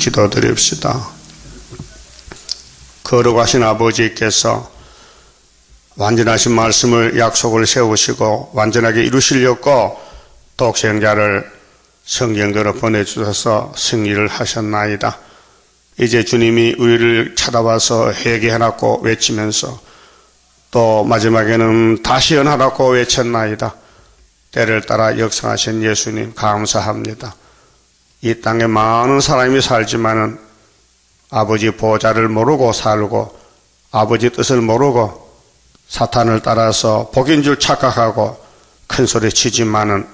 기도드립시다. 거룩하신 아버지께서 완전하신 말씀을 약속을 세우시고 완전하게 이루시려고 독생자를 성경대로 보내주셔서 승리를 하셨나이다. 이제 주님이 우리를 찾아와서 회개하라고 외치면서 또 마지막에는 다시 연하라고 외쳤나이다. 때를 따라 역사하신 예수님 감사합니다. 이 땅에 많은 사람이 살지만은 아버지 보좌를 모르고 살고 아버지 뜻을 모르고 사탄을 따라서 복인 줄 착각하고 큰 소리 치지만은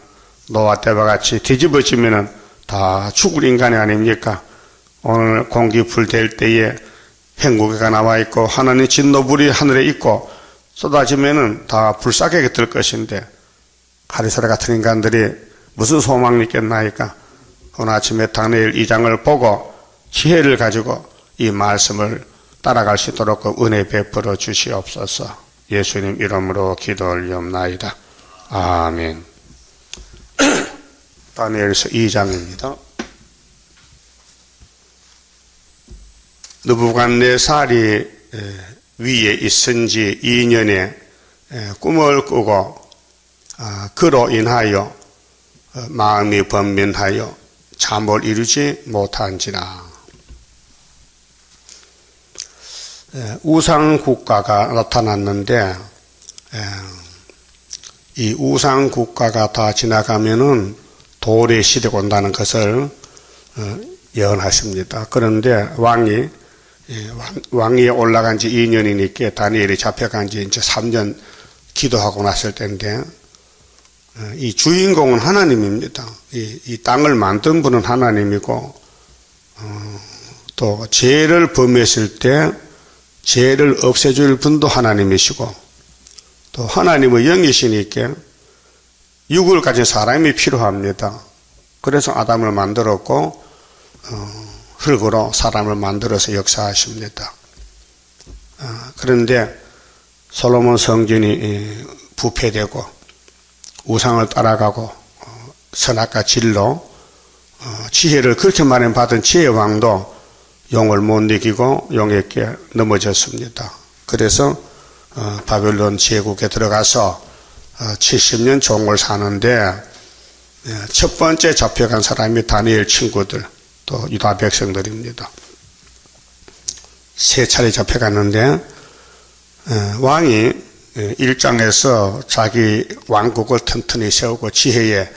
노아 때와 같이 뒤집어지면은 다 죽을 인간이 아닙니까? 오늘 공기 불될 때에 행국이가 나와 있고 하나님 진노불이 하늘에 있고 쏟아지면은 다 불사하게 될 것인데 가리사리 같은 인간들이 무슨 소망이 있겠나이까? 오늘 아침에 다니엘 2장을 보고 지혜를 가지고 이 말씀을 따라갈 수 있도록 은혜 베풀어 주시옵소서. 예수님 이름으로 기도 올리옵나이다. 아멘. 다니엘서 2장입니다. 느부갓네살이 위에 있은 지 2년에 꿈을 꾸고 그로 인하여 마음이 번민하여 잠을 이루지 못한지라. 우상국가가 나타났는데 이 우상국가가 다 지나가면은 도래의 시대가 온다는 것을 예언하십니다. 그런데 왕위에 올라간 지 2년이니까 다니엘이 잡혀간 지 이제 3년 기도하고 났을 때인데 이 주인공은 하나님입니다. 이 땅을 만든 분은 하나님이고 또 죄를 범했을 때 죄를 없애줄 분도 하나님이시고 또 하나님의 영이시니까 육을 가진 사람이 필요합니다. 그래서 아담을 만들었고 흙으로 사람을 만들어서 역사하십니다. 그런데 솔로몬 성전이 부패되고 우상을 따라가고 선악과 진로 지혜를 그렇게 많이 받은 지혜 왕도 용을 못 이기고 용에게 넘어졌습니다. 그래서 바벨론 제국에 들어가서 70년 종을 사는데 첫 번째 잡혀간 사람이 다니엘 친구들 또 유다 백성들입니다. 세 차례 잡혀갔는데 왕이 일장에서 자기 왕국을 튼튼히 세우고 지혜의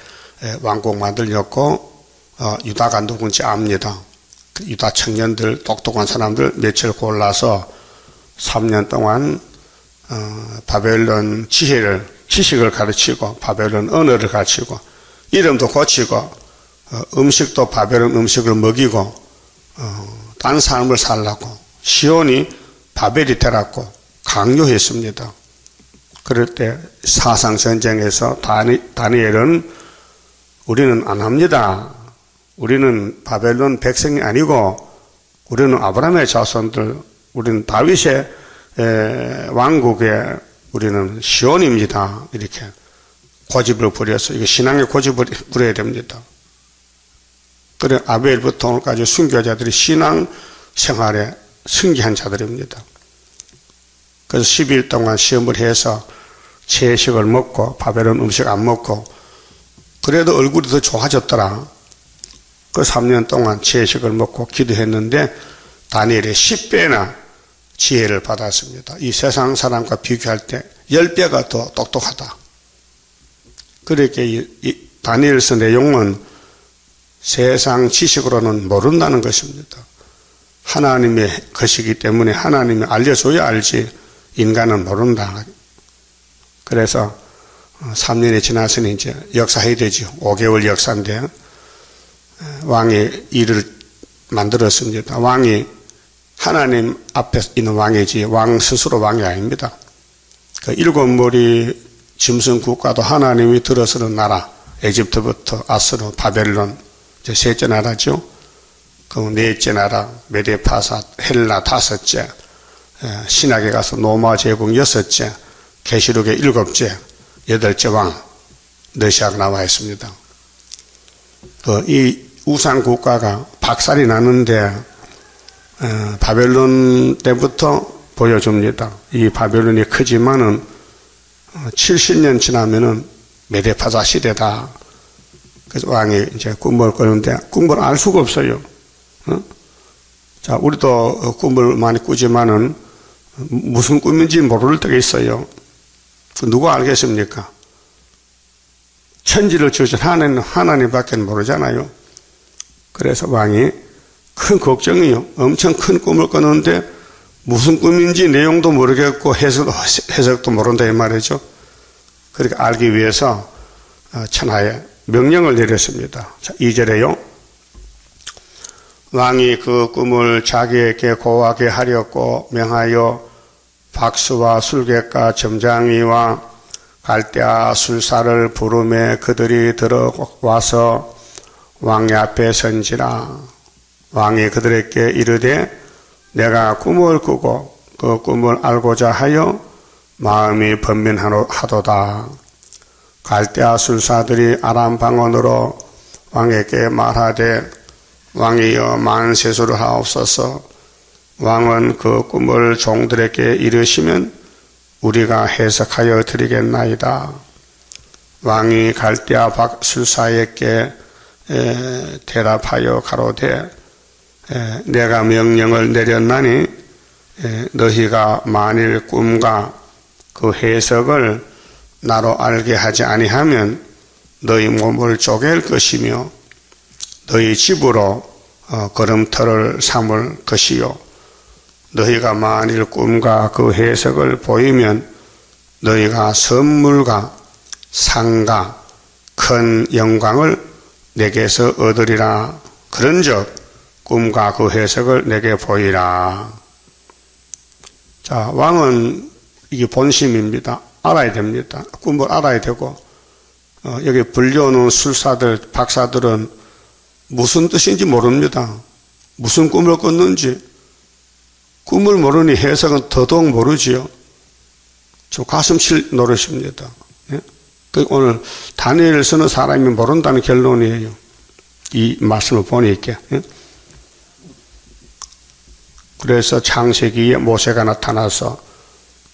왕국 만들려고 유다가 누군지 압니다. 유다 청년들 똑똑한 사람들 며칠 골라서 3년 동안 바벨론 지식을 가르치고 바벨론 언어를 가르치고 이름도 고치고 음식도 바벨론 음식을 먹이고 딴 삶을 살라고 시온이 바벨이 되라고 강요했습니다. 그럴 때 사상전쟁에서 다니엘은 우리는 안 합니다. 우리는 바벨론 백성이 아니고 우리는 아브라함의 자손들, 우리는 다윗의 왕국의 우리는 시온입니다. 이렇게 고집을 부려서 이게 신앙의 고집을 부려야 됩니다. 그래 아벨부터 오늘까지 순교자들이 신앙 생활에 승기한 자들입니다. 그래서 10일 동안 시험을 해서 채식을 먹고 바벨론 음식 안 먹고 그래도 얼굴이 더 좋아졌더라. 그 3년 동안 채식을 먹고 기도했는데 다니엘의 10배나 지혜를 받았습니다. 이 세상 사람과 비교할 때 10배가 더 똑똑하다. 그렇게 이 다니엘서 내용은 세상 지식으로는 모른다는 것입니다. 하나님의 것이기 때문에 하나님이 알려줘야 알지 인간은 모른다. 그래서 3년이 지났으니 이제 역사해야 되죠. 5개월 역사인데 왕이 일을 만들었습니다. 왕이 하나님 앞에 있는 왕이지 왕 스스로 왕이 아닙니다. 그 7무리 짐승 국가도 하나님이 들어서는 나라 에집트부터 아스로 바벨론 이제 셋째 나라죠. 그 넷째 나라 메데파사 헬라 다섯째 신학에 가서 로마 제국 여섯째 계시록의 7째 8째 왕 너시아가 나와 있습니다. 이 우상 국가가 박살이 나는데 바벨론 때부터 보여줍니다. 이 바벨론이 크지만은 70년 지나면은 메데파자 시대다. 그래서 왕이 이제 꿈을 꾸는데 꿈을 알 수가 없어요. 자, 우리도 꿈을 많이 꾸지만은 무슨 꿈인지 모를 때가 있어요. 누가 알겠습니까? 천지를 지으신 하나님밖에 모르잖아요. 그래서 왕이 큰 걱정이요. 엄청 큰 꿈을 꿨는데 무슨 꿈인지 내용도 모르겠고 해석도 모른다 이 말이죠. 그렇게 알기 위해서 천하에 명령을 내렸습니다. 자, 2절에요. 왕이 그 꿈을 자기에게 고하게 하려고 명하여 박수와 술객과 점장이와 갈대아 술사를 부르매 그들이 들어와서 왕의 앞에 선지라. 왕이 그들에게 이르되 내가 꿈을 꾸고 그 꿈을 알고자 하여 마음이 번민하도다. 갈대아 술사들이 아람 방언으로 왕에게 말하되 왕이여 만세수를 하옵소서. 왕은 그 꿈을 종들에게 이르시면 우리가 해석하여 드리겠나이다. 왕이 갈대아 술사에게 대답하여 가로되 내가 명령을 내렸나니 너희가 만일 꿈과 그 해석을 나로 알게 하지 아니하면 너희 몸을 쪼갤 것이며 너희 집으로 걸음터를 삼을 것이요. 너희가 만일 꿈과 그 해석을 보이면 너희가 선물과 상과 큰 영광을 내게서 얻으리라. 그런즉 꿈과 그 해석을 내게 보이라. 자, 왕은 이게 본심입니다. 알아야 됩니다. 꿈을 알아야 되고 여기 불려오는 술사들, 박사들은 무슨 뜻인지 모릅니다. 무슨 꿈을 꿨는지. 꿈을 모르니 해석은 더더욱 모르지요. 저 가슴 칠 노릇입니다. 예? 오늘 다니엘을 쓰는 사람이 모른다는 결론이에요. 이 말씀을 보니까. 예? 그래서 창세기에 모세가 나타나서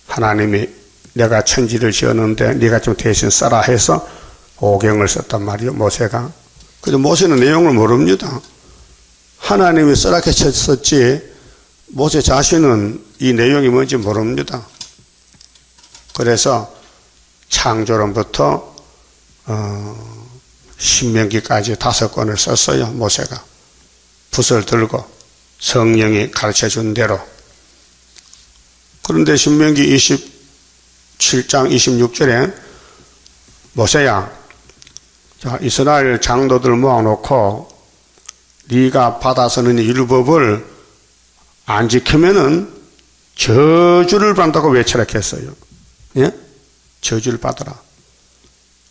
하나님이 내가 천지를 지었는데 네가 좀 대신 써라 해서 오경을 썼단 말이에요. 모세가. 그래서 모세는 내용을 모릅니다. 하나님이 써라게 썼지 모세 자신은 이 내용이 뭔지 모릅니다. 그래서 창조론부터 신명기까지 5권을 썼어요. 모세가 붓을 들고 성령이 가르쳐준 대로. 그런데 신명기 27장 26절에 모세야, 자, 이스라엘 장로들 모아놓고 네가 받아서는 율법을 안 지키면은 저주를 받는다고 외치라 했어요. 예? 저주를 받으라.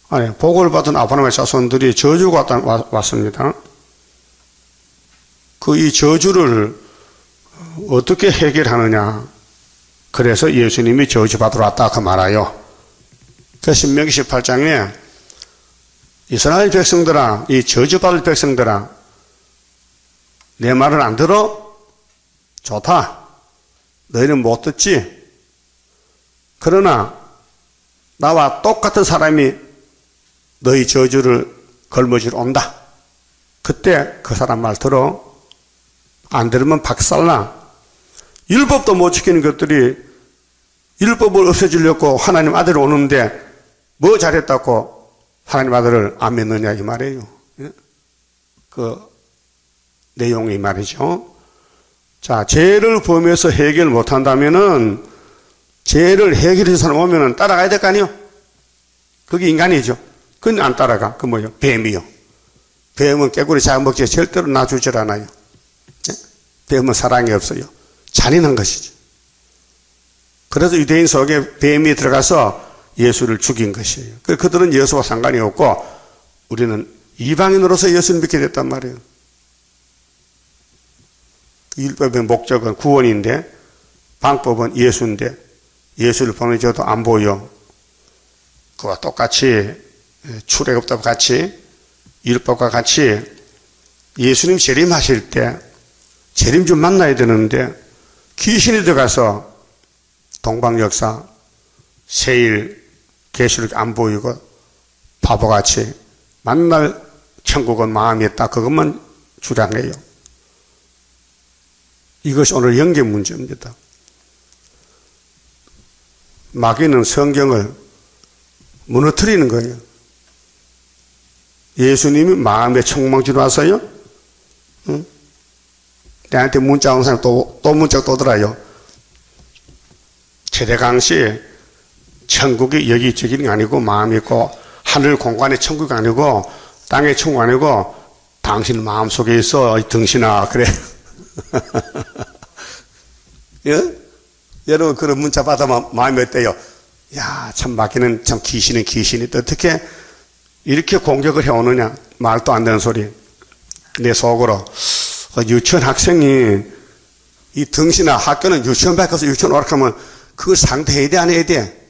아니, 복을 받은 아브라함의 자손들이 저주가 왔습니다. 이 저주를 어떻게 해결하느냐. 그래서 예수님이 저주받으러 왔다 그 말아요. 그 신명기 18장에 이스라엘 백성들아, 이 저주받을 백성들아, 내 말을 안 들어? 좋다. 너희는 못 듣지? 그러나 나와 똑같은 사람이 너희 저주를 걸머지러 온다. 그때 그 사람 말 들어. 안 들으면 박살나. 율법도 못 지키는 것들이 율법을 없애주려고 하나님 아들이 오는데 뭐 잘했다고 하나님 아들을 안 믿느냐 이 말이에요. 그 내용이 말이죠. 자, 죄를 범해서 해결 못한다면은 죄를 해결해서 사람 오면은 따라가야 될 거 아니요? 그게 인간이죠. 그건 안 따라가. 그 뭐요? 뱀이요. 뱀은 깨구리 잡아먹지 절대로 놔주질 않아요. 뱀은 사랑이 없어요. 잔인한 것이죠. 그래서 유대인 속에 뱀이 들어가서 예수를 죽인 것이에요. 그들은 예수와 상관이 없고 우리는 이방인으로서 예수를 믿게 됐단 말이에요. 율법의 목적은 구원인데 방법은 예수인데 예수를 보내줘도 안 보여. 그와 똑같이 출애굽과 같이 율법과 같이 예수님 재림하실 때 재림 좀 만나야 되는데 귀신이 들어가서 동방역사 세일 계시록 안 보이고 바보같이 만날 천국은 마음이 있다. 그것만 주장해요. 이것이 오늘 영계 문제입니다. 마귀는 성경을 무너뜨리는 거예요. 예수님이 마음에 청망지로 와서요. 응? 내한테 문자 온 사람 또 문자 또 들어요. 최대강 씨 천국이 여기저기는 아니고 마음이 있고 하늘 공간의 천국이 아니고 땅의 천국 아니고 당신 마음속에 있어 등신아 그래. 예? 여러분 그런 문자 받아면 마음이 어때요? 야, 참 마귀는 참 귀신은 귀신이 어떻게 이렇게 공격을 해오느냐. 말도 안 되는 소리. 내 속으로 유치원 학생이 이 등신아 학교는 유치원 밖에서 유치원 오라 하면 그걸 상대해야 돼 안 해야 돼?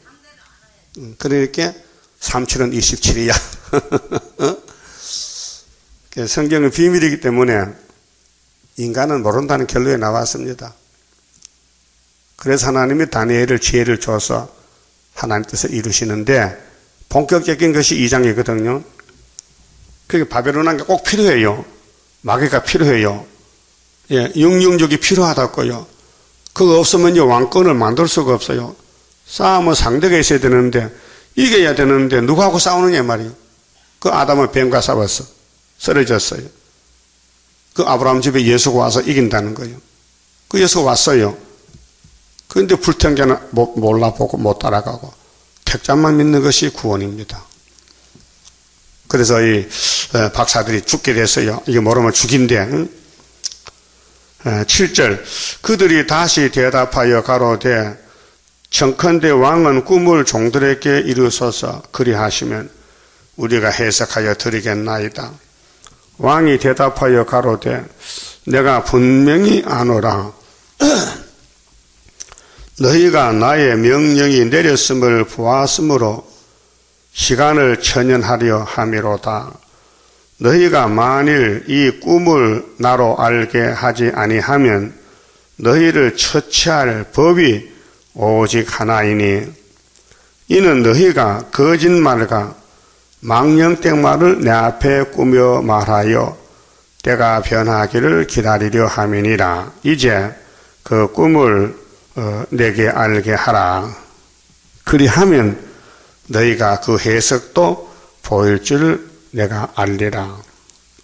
그러니까 37은 27이야. 성경은 비밀이기 때문에 인간은 모른다는 결론에 나왔습니다. 그래서 하나님이 다니엘을 지혜를 줘서 하나님 뜻을 이루시는데 본격적인 것이 2장이거든요. 그게 바벨론 게 꼭 필요해요. 마귀가 필요해요. 예, 육육육이 필요하다고요. 그거 없으면요 왕권을 만들 수가 없어요. 싸움은 상대가 있어야 되는데 이겨야 되는데 누구하고 싸우느냐 말이에요. 그 아담은 뱀과 싸웠어. 쓰러졌어요. 그 아브라함 집에 예수가 와서 이긴다는 거예요. 그 예수가 왔어요. 그런데 불평자는 몰라보고 못 따라가고 택자만 믿는 것이 구원입니다. 그래서 이 박사들이 죽게 됐어요. 이게 모르면 죽인대. 응? 7절 그들이 다시 대답하여 가로되 청컨대 왕은 꿈을 종들에게 이루소서 그리하시면 우리가 해석하여 드리겠나이다. 왕이 대답하여 가로되 내가 분명히 아노라. 너희가 나의 명령이 내렸음을 보았으므로 시간을 천연하려 함이로다. 너희가 만일 이 꿈을 나로 알게 하지 아니하면 너희를 처치할 법이 오직 하나이니 이는 너희가 거짓말과 망령된 내 앞에 꾸며 말하여 때가 변하기를 기다리려 함이니라. 이제 그 꿈을 내게 알게 하라. 그리하면 너희가 그 해석도 보일 줄 내가 알리라.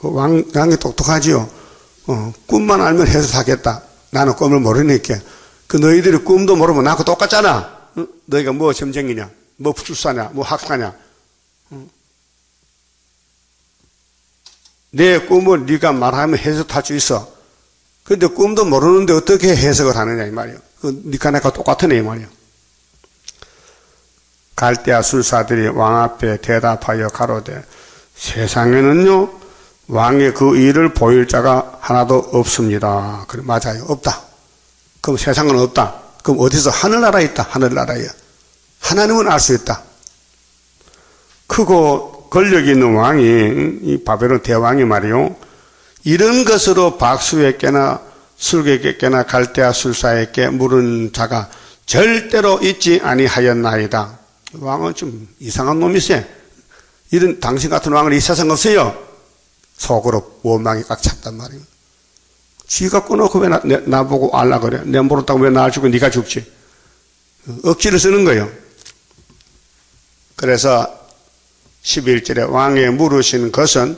왕이 똑똑하지요. 꿈만 알면 해석하겠다. 나는 꿈을 모르니까. 그 너희들이 꿈도 모르면 나하고 똑같잖아. 너희가 뭐 점쟁이냐, 뭐 불사냐, 뭐 학사냐. 내 꿈을 네가 말하면 해석할 수 있어. 그런데 꿈도 모르는데 어떻게 해석을 하느냐 이 말이야. 그 네가 내가 똑같으네 이 말이야. 갈대아 술사들이 왕 앞에 대답하여 가로되 세상에는요 왕의 그 일을 보일 자가 하나도 없습니다. 그래 맞아요. 없다. 그럼 세상은 없다. 그럼 어디서 하늘나라에 있다. 하늘나라에. 하나님은 알 수 있다. 크고 권력이 있는 왕이 이 바벨론 대왕이 말이요. 이런 것으로 박수에게나 술객에게나 갈대아 술사에게 물은 자가 절대로 있지 아니하였나이다. 왕은 좀 이상한 놈이세. 이런 당신 같은 왕은 이 세상 없어요. 속으로 원망이 꽉 찼단 말이에요. 쥐가 꺼놓고 왜 나보고 알라 그래. 내 모른다고 왜 나 주고 네가 죽지. 억지를 쓰는 거예요. 그래서 11절에 왕의 물으신 것은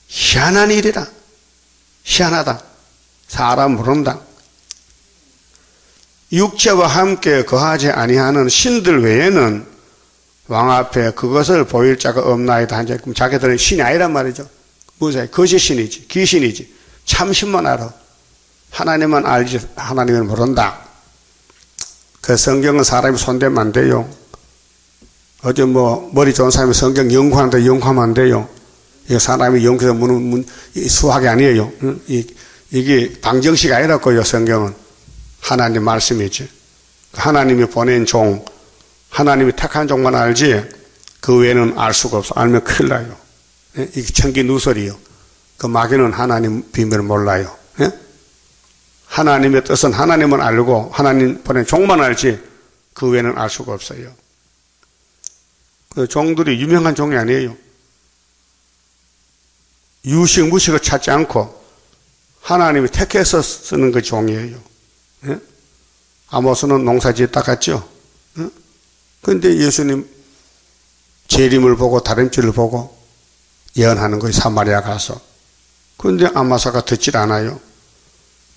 희한한 일이라. 희한하다. 사람 모른다. 육체와 함께 거하지 아니하는 신들 외에는 왕 앞에 그것을 보일 자가 없나이다. 그럼 자기들은 신이 아니란 말이죠. 무엇이야? 거짓신이지. 귀신이지. 참신만 알아. 하나님만 알지 하나님은 모른다. 그 성경은 사람이 손대면 안 돼요. 어제 뭐 머리 좋은 사람이 성경 연구하는데 연구하면 안 돼요. 이게 사람이 연구해서 수학이 아니에요. 이게 방정식 아니라고요. 성경은 하나님 말씀이지. 하나님이 보낸 종, 하나님이 택한 종만 알지 그 외에는 알 수가 없어. 알면 큰일 나요. 이게 천기 누설이요. 그 마귀는 하나님 비밀을 몰라요. 예? 하나님의 뜻은 하나님은 알고 하나님 보낸 종만 알지 그 외에는 알 수가 없어요. 그 종들이 유명한 종이 아니에요. 유식 무식을 찾지 않고 하나님이 택해서 쓰는 그 종이에요. 예? 아모스는 농사 짓다 갔죠. 그런데 예수님 재림을 보고 다림질을 보고 예언하는 거예요. 사마리아 가서. 그런데 아마사가 듣질 않아요.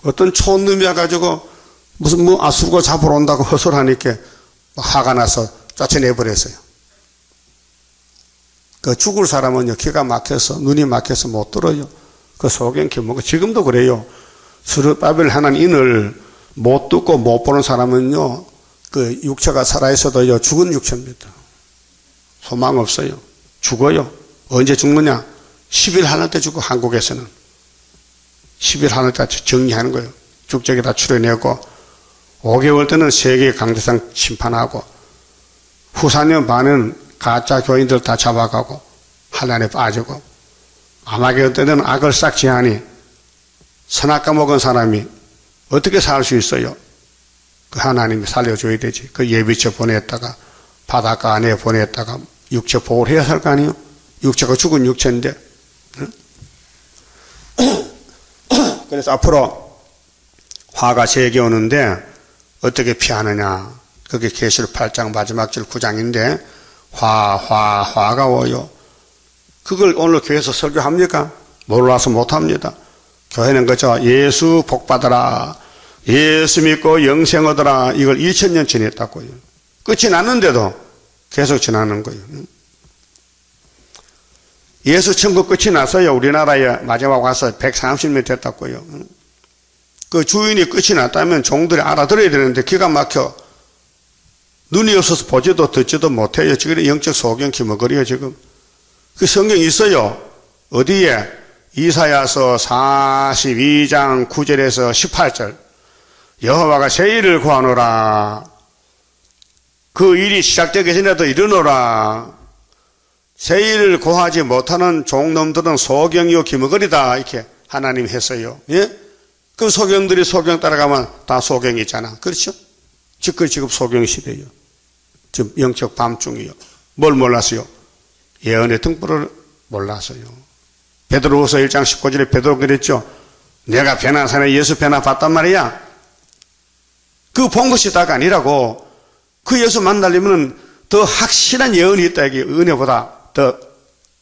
어떤 촌놈이 와가지고 무슨 아수르가 잡으러 온다고 허설하니까 화가 나서 쫓아내버렸어요. 그 죽을 사람은요, 기가 막혀서, 눈이 막혀서 못 들어요. 그 소경키 뭐고, 지금도 그래요. 스룹바벨 하는 인을 못 듣고 못 보는 사람은요, 그 육체가 살아있어도요, 죽은 육체입니다. 소망 없어요. 죽어요. 언제 죽느냐? 10일 하늘 때 죽고, 한국에서는. 10일 하늘 때 정리하는 거예요. 죽적에 다 추려내고, 5개월 때는 세계 강대상 심판하고, 후사년 반은 가짜 교인들 다 잡아가고 한란에 빠지고 아마겟돈 때는 악을 싹 지하니 선악과 먹은 사람이 어떻게 살 수 있어요? 그 하나님이 살려줘야 되지. 그 예비처 보냈다가 바닷가 안에 보냈다가 육체 보호를 해야 할 거 아니에요? 육체가 죽은 육체인데. 그래서 앞으로 화가 세게 오는데 어떻게 피하느냐? 그게 계시록 8장 마지막 절 9장인데 화가 오요. 그걸 오늘 교회에서 설교합니까? 몰라서 못합니다. 교회는 그저 예수 복받아라, 예수 믿고 영생 얻어라, 이걸 2000년 지냈다고요. 끝이 났는데도 계속 지나는 거예요. 예수 천국 끝이 났어요. 우리나라에 마지막 와서 130년 됐다고요. 그 주인이 끝이 났다면 종들이 알아들어야 되는데 기가 막혀 눈이 없어서 보지도 듣지도 못해요. 지금 영적 소경 기머거리요 지금. 그 성경이 있어요. 어디에? 이사야서 42장 9절에서 18절. 여호와가 새 일을 구하노라. 그 일이 시작되기 전에도 이르노라. 새 일을 구하지 못하는 종놈들은 소경이요 기머거리다. 이렇게 하나님이 했어요. 예? 그 소경들이 소경 따라가면 다 소경이 있잖아. 그렇죠? 지금 소경 시대예요. 지금 영적 밤중이요. 뭘 몰랐어요? 예언의 등불을 몰랐어요. 베드로후서 1장 19절에 베드로 그랬죠. 내가 베나산에 예수 베나 봤단 말이야. 그 본 것이 다가 아니라고. 그 예수 만나려면 더 확실한 예언이 있다. 이게 은혜보다 더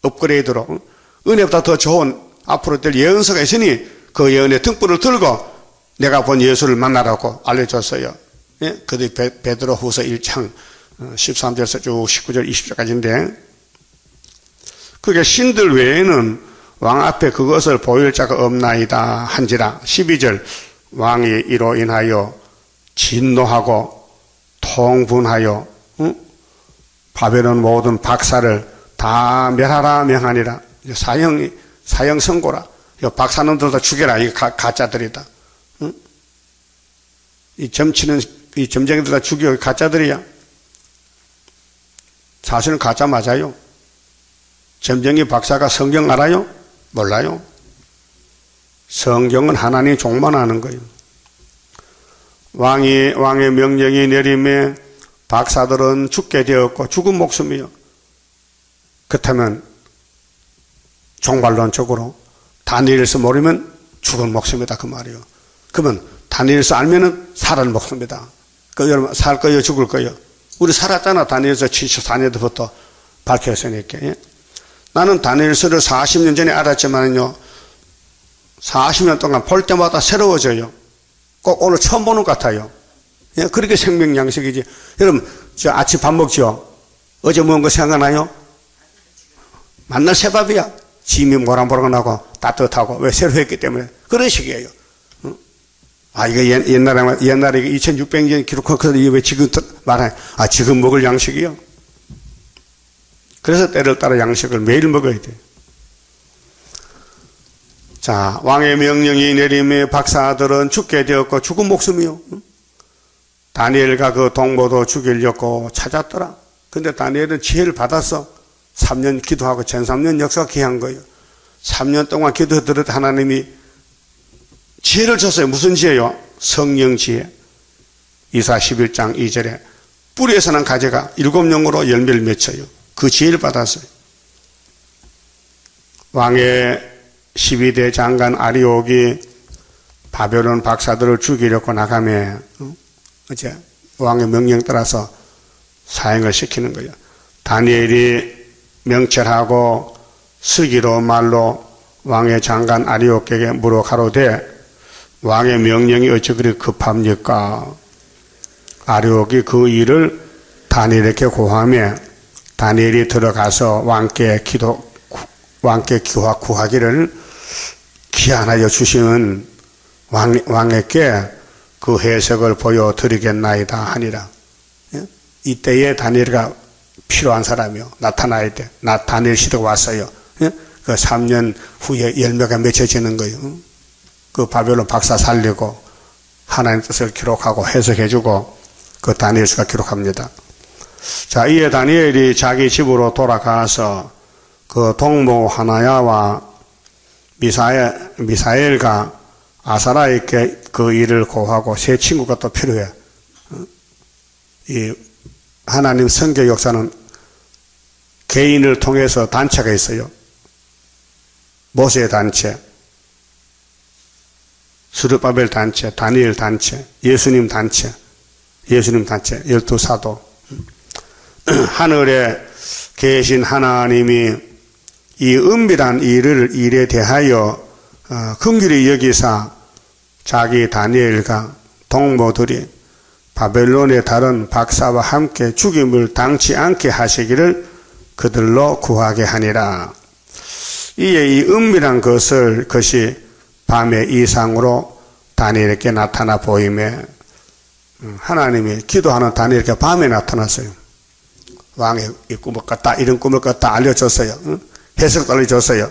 업그레이드로, 은혜보다 더 좋은 앞으로 될 예언서가 있으니 그 예언의 등불을 들고 내가 본 예수를 만나라고 알려줬어요. 예? 그게 베드로후서 1장 13절에서 쭉 19절 20절까지인데, 그게 신들 외에는 왕 앞에 그것을 보일 자가 없나이다 한지라. 12절 왕이 이로 인하여 진노하고 통분하여 바벨론 모든 박사를 다 멸하라 명하니라. 사형 선고라. 박사놈들 다 죽여라. 이 가짜들이다. 이 점치는 이 점쟁이들 다 죽여. 가짜들이야. 사실은 가짜 맞아요. 점쟁이 박사가 성경 알아요? 몰라요. 성경은 하나님 종만 아는 거예요. 왕의 명령이 내림에 박사들은 죽게 되었고 죽은 목숨이요. 그렇다면 종말론적으로 다니엘서 모르면 죽은 목숨이다 그 말이에요. 그러면 다니엘서 알면은 살은 목숨이다. 그 여러분 살 거예요, 죽을 거예요? 우리 살았잖아. 다니엘서 74년부터 밝혔으니까. 예? 나는 다니엘서를 40년 전에 알았지만요, 40년 동안 볼 때마다 새로워져요. 꼭 오늘 처음 보는 것 같아요. 예? 그렇게 생명 양식이지. 여러분, 저 아침 밥 먹죠? 어제 먹은 거 생각나요? 만날 새밥이야. 짐이 모락모락하고 따뜻하고, 왜 새로 했기 때문에. 그런 식이에요. 이거 옛날에 2600년 기록한 이게 왜 지금 말해? 지금 먹을 양식이요? 그래서 때를 따라 양식을 매일 먹어야 돼. 자, 왕의 명령이 내림에 박사들은 죽게 되었고 죽은 목숨이요. 다니엘과 그 동무도 죽이려고 찾았더라. 근데 다니엘은 지혜를 받았어. 3년 기도하고 1300년 역사가 귀한 거예요. 3년 동안 기도했더니 하나님이 지혜를 줬어요. 무슨 지혜요? 성령 지혜. 이사 11장 2절에 뿌리에서 난 가지가 7영으로 열매를 맺혀요. 그 지혜를 받았어요. 왕의 12대 장관 아리옥이 바벨론 박사들을 죽이려고 나가며 이제 왕의 명령 따라서 사형을 시키는 거예요. 다니엘이 명철하고 슬기로운 말로 왕의 장관 아리옥에게 물어 가로되 왕의 명령이 어찌 그리 급합니까? 아리옥이 그 일을 다니엘에게 고하며 다니엘이 들어가서 왕께 구하기를 기한하여 주시는 왕에게 그 해석을 보여드리겠나이다 하니라. 이때에 다니엘가 필요한 사람이요. 나타나야 돼. 다니엘 시대가 왔어요. 그 3년 후에 열매가 맺혀지는 거예요. 그 바벨론 박사 살리고 하나님 뜻을 기록하고 해석해주고 그 다니엘 수가 기록합니다. 자, 이에 다니엘이 자기 집으로 돌아가서 그 동무 하나야와 미사엘과 아사라에게 그 일을 고하고 세 친구가 또 필요해. 이 하나님 선교 역사는 개인을 통해서 단체가 있어요. 모세 단체, 스룹바벨 단체, 다니엘 단체, 예수님 단체, 12사도. 하늘에 계신 하나님이 이 은밀한 일에 대하여 긍휼히 여기사 자기 다니엘과 동무들이 바벨론의 다른 박사와 함께 죽임을 당치 않게 하시기를 그들로 구하게 하니라. 이에 이 은밀한 것이 밤의 이상으로 다니엘에게 나타나 보이며 하나님이 기도하는 다니엘에게 밤에 나타났어요. 왕의 이 꿈을 꿨다, 이런 꿈을 꿨다 알려줬어요. 해석도 알려줬어요.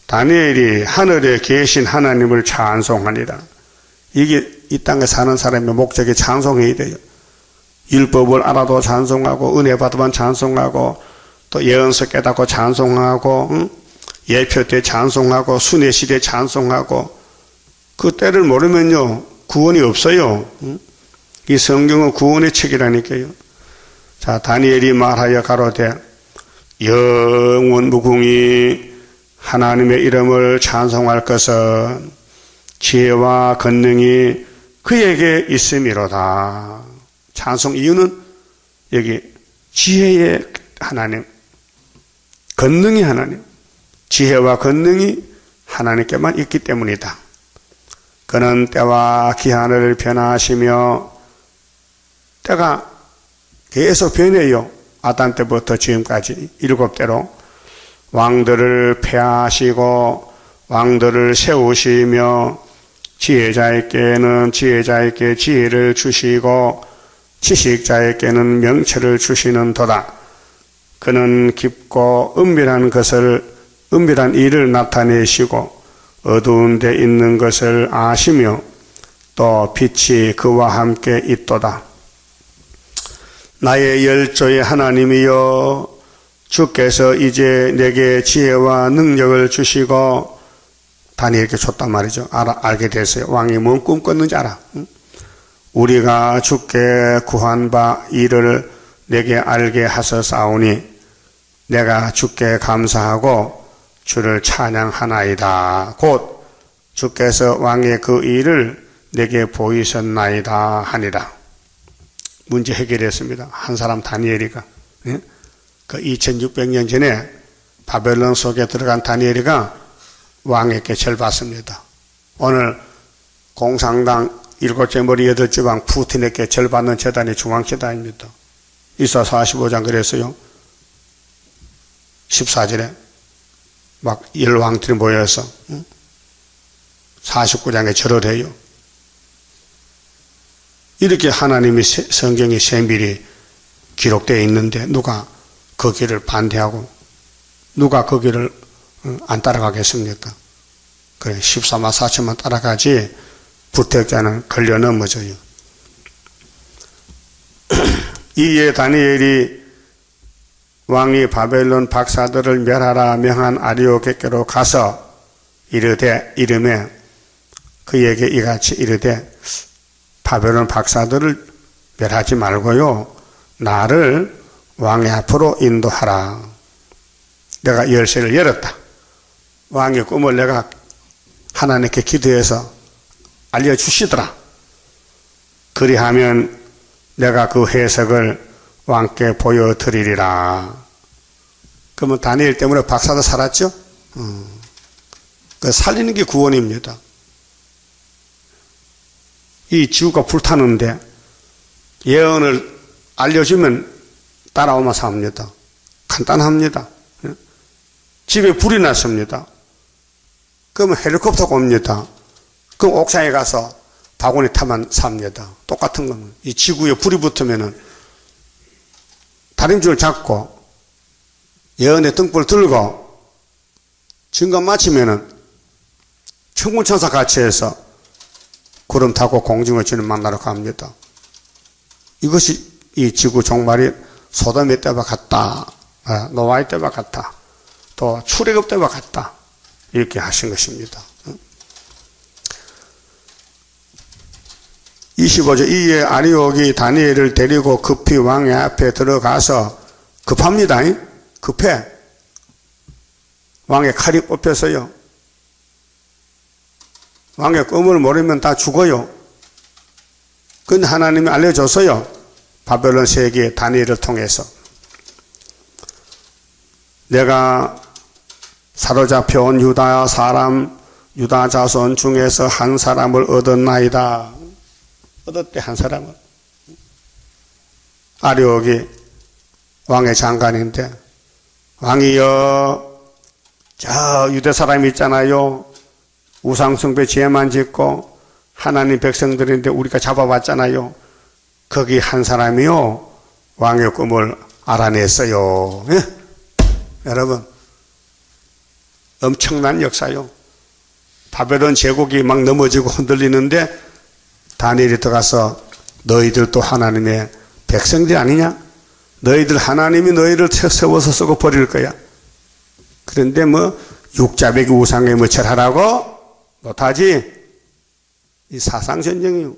다니엘이 하늘에 계신 하나님을 찬송하니라. 이게 이 땅에 사는 사람의 목적이 찬송해야 돼요. 율법을 알아도 찬송하고 은혜 받으면 찬송하고 또 예언서 깨닫고 찬송하고 예표 때 찬송하고 순회 시대 찬송하고 그 때를 모르면요 구원이 없어요. 이 성경은 구원의 책이라니까요. 자, 다니엘이 말하여 가로되 영원 무궁히 하나님의 이름을 찬송할 것은 지혜와 권능이 그에게 있음이로다. 찬송 이유는 여기 지혜의 하나님, 권능의 하나님, 지혜와 권능이 하나님께만 있기 때문이다. 그는 때와 기한을 변화하시며 때가 계속 변해요. 아담 때부터 지금까지 7대로 왕들을 폐하시고 왕들을 세우시며 지혜자에게는 지혜자에게 지혜를 주시고 지식자에게는 명철을 주시는 도다. 그는 깊고 은밀한 일을 나타내시고 어두운 데 있는 것을 아시며 또 빛이 그와 함께 있도다. 나의 열조의 하나님이여, 주께서 이제 내게 지혜와 능력을 주시고, 다니엘에게 줬단 말이죠. 알게 됐어요. 왕이 뭔 꿈 꿨는지 알아. 우리가 주께 구한 바 이를 내게 알게 하소사오니 내가 주께 감사하고 주를 찬양하나이다. 곧 주께서 왕의 그 일을 내게 보이셨나이다 하니라. 문제 해결했습니다. 한 사람 다니엘이가. 그 2600년 전에 바벨론 속에 들어간 다니엘이가 왕에게 절 받습니다. 오늘 공산당 7째 머리 8지방 푸틴에게 절 받는 재단이 중앙재단입니다. 이사 45장 그랬어요. 14절에 막 열왕들이 모여서 49장에 절을 해요. 이렇게 하나님의 성경의 세밀히 기록되어 있는데 누가 거기를 반대하고 누가 거기를 안 따라가겠습니까? 그래 14만 4천만 따라가지 부택자는 걸려 넘어져요. 이에 다니엘이 왕이 바벨론 박사들을 멸하라 명한 아리오게께로 가서 이름에 그에게 이같이 이르되 바벨론 박사들을 멸하지 말고요 나를 왕의 앞으로 인도하라. 내가 열쇠를 열었다. 왕의 꿈을 내가 하나님께 기도해서 알려주시더라. 그리하면 내가 그 해석을 왕께 보여드리리라. 그러면 다니엘 때문에 박사도 살았죠? 그 살리는 게 구원입니다. 이 지구가 불타는데 예언을 알려주면 따라오면 삽니다. 간단합니다. 집에 불이 났습니다. 그러면 헬리콥터가 옵니다. 그럼 옥상에 가서 바구니 타면 삽니다. 똑같은 거는 이 지구에 불이 붙으면은 다림줄을 잡고 예언의 등불을 들고 증거 마치면은 천군천사 같이 해서 구름 타고 공중의 주님 만나러 갑니다. 이것이 이 지구 종말이 소돔의 때와 같다. 노아의 때와 같다. 또 출애굽 때와 같다. 이렇게 하신 것입니다. 25절 이에 아리옥이 다니엘을 데리고 급히 왕의 앞에 들어가서 급합니다. 급해. 왕의 칼이 뽑혀서요. 왕의 꿈을 모르면 다 죽어요. 근데 하나님이 알려줬어요. 바벨론 세계의 다니엘을 통해서. 내가 사로잡혀온 유다 자손 중에서 한 사람을 얻었나이다. 얻었대, 한 사람을. 아리옥이 왕의 장관인데, 왕이여, 저 유대 사람이 있잖아요. 우상숭배 죄만 짓고 하나님 백성들인데 우리가 잡아봤잖아요. 거기 한 사람이요, 왕의 꿈을 알아냈어요. 예? 여러분, 엄청난 역사요. 바벨론 제국이 막 넘어지고 흔들리는데 다니엘이 들어가서 너희들도 하나님의 백성들이 아니냐? 너희들 하나님이 너희를 세워서 쓰고 버릴 거야. 그런데 뭐 육자배기 우상에 뭐 절하라고? 못하지? 이 사상전쟁이요.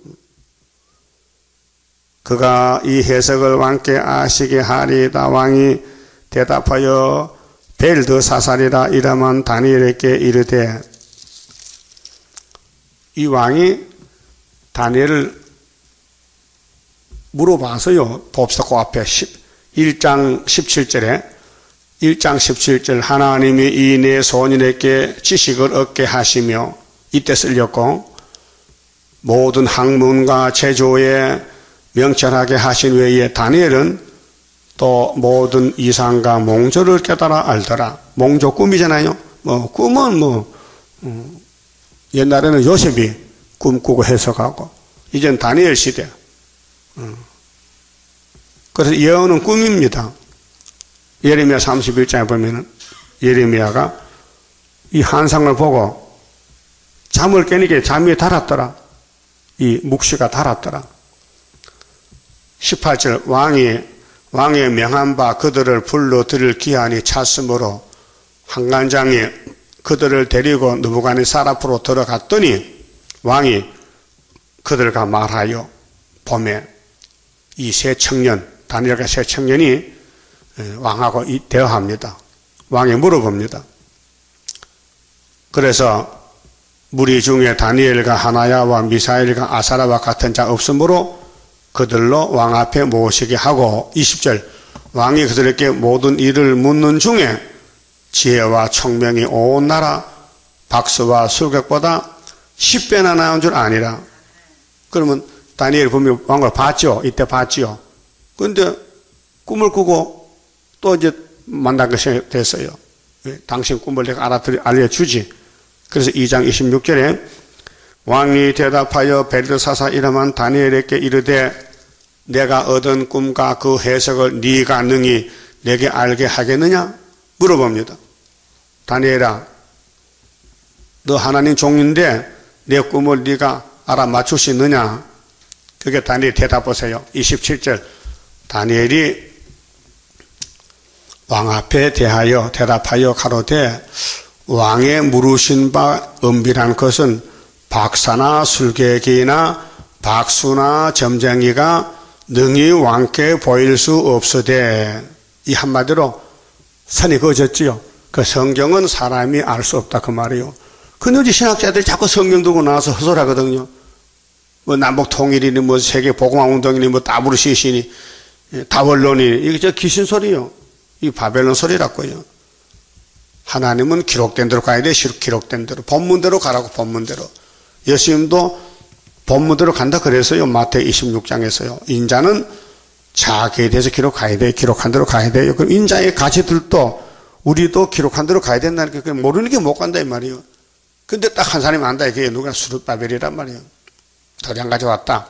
그가 이 해석을 왕께 아시게 하리이다. 왕이 대답하여 벨드사살이라 이름한 다니엘에게 이르되, 이 왕이 다니엘을 물어봐서요. 봅시다. 그 앞에 1장 17절 하나님이 이 내 소년에게 지식을 얻게 하시며, 이때 쓸렸고, 모든 학문과 제조에 명철하게 하신 외에 다니엘은 또 모든 이상과 몽조를 깨달아 알더라. 몽조 꿈이잖아요. 뭐 꿈은 옛날에는 요셉이 꿈꾸고 해석하고, 이젠 다니엘 시대. 그래서 예언은 꿈입니다. 예레미야 31장에 보면은 예레미야가 이 환상을 보고 잠을 깨니까 잠이 달았더라. 이 묵시가 달았더라. 18절 왕의 명한 바 그들을 불러들일 기한이 찼으므로 한간장이 그들을 데리고 느부갓네살 앞으로 들어갔더니 왕이 그들과 말하여 봄에 이 세 청년, 다니엘과 세 청년이 왕하고 대화합니다. 왕이 물어봅니다. 그래서 무리 중에 다니엘과 하나야와 미사엘과 아사라와 같은 자 없으므로 그들로 왕 앞에 모시게 하고, 20절 왕이 그들에게 모든 일을 묻는 중에 지혜와 총명이 온 나라 박수와 술객보다 10배나 나온 줄 아니라. 그러면 다니엘 보면 왕을 봤죠. 이때 봤죠. 그런데 꿈을 꾸고 또 이제 만나게 됐어요. 당신 꿈을 내가 알려주지. 그래서 2장 26절에 왕이 대답하여 벨드사살 이름한 다니엘에게 이르되, 내가 얻은 꿈과 그 해석을 네가 능히 내게 알게 하겠느냐? 물어봅니다. 다니엘아, 너 하나님 종인데 내 꿈을 네가 알아맞출 수 있느냐? 그게 다니엘 대답 보세요. 27절 다니엘이 왕 앞에 대답하여 가로되 왕의 물으신 바 은비란 것은 박사나 술객이나 박수나 점쟁이가 능히 왕께 보일 수 없으되, 이 한마디로 선이 그어졌지요. 그 성경은 사람이 알 수 없다 그 말이요. 근데 요즘 신학자들이 자꾸 성경 두고 나와서 헛소리하거든요. 뭐 남북 통일이니 뭐 세계 복음화 운동이니 뭐 다부르 시신이 다원론이, 이게 저 귀신 소리요. 이 바벨론 소리라고요. 하나님은 기록된 대로 가야 돼. 기록된 대로. 본문대로 가라고, 본문대로. 예수님도 본문대로 간다 그래서요. 마태 26장에서요. 인자는 자기에 대해서 기록해야 돼. 기록한 대로 가야 돼요. 그럼 인자의 가지들도 우리도 기록한 대로 가야 된다는 게, 모르는 게 못 간다 이 말이에요. 근데 딱 한 사람이 안다. 이게 누가 수르바벨이란 말이에요. 도량 가져왔다.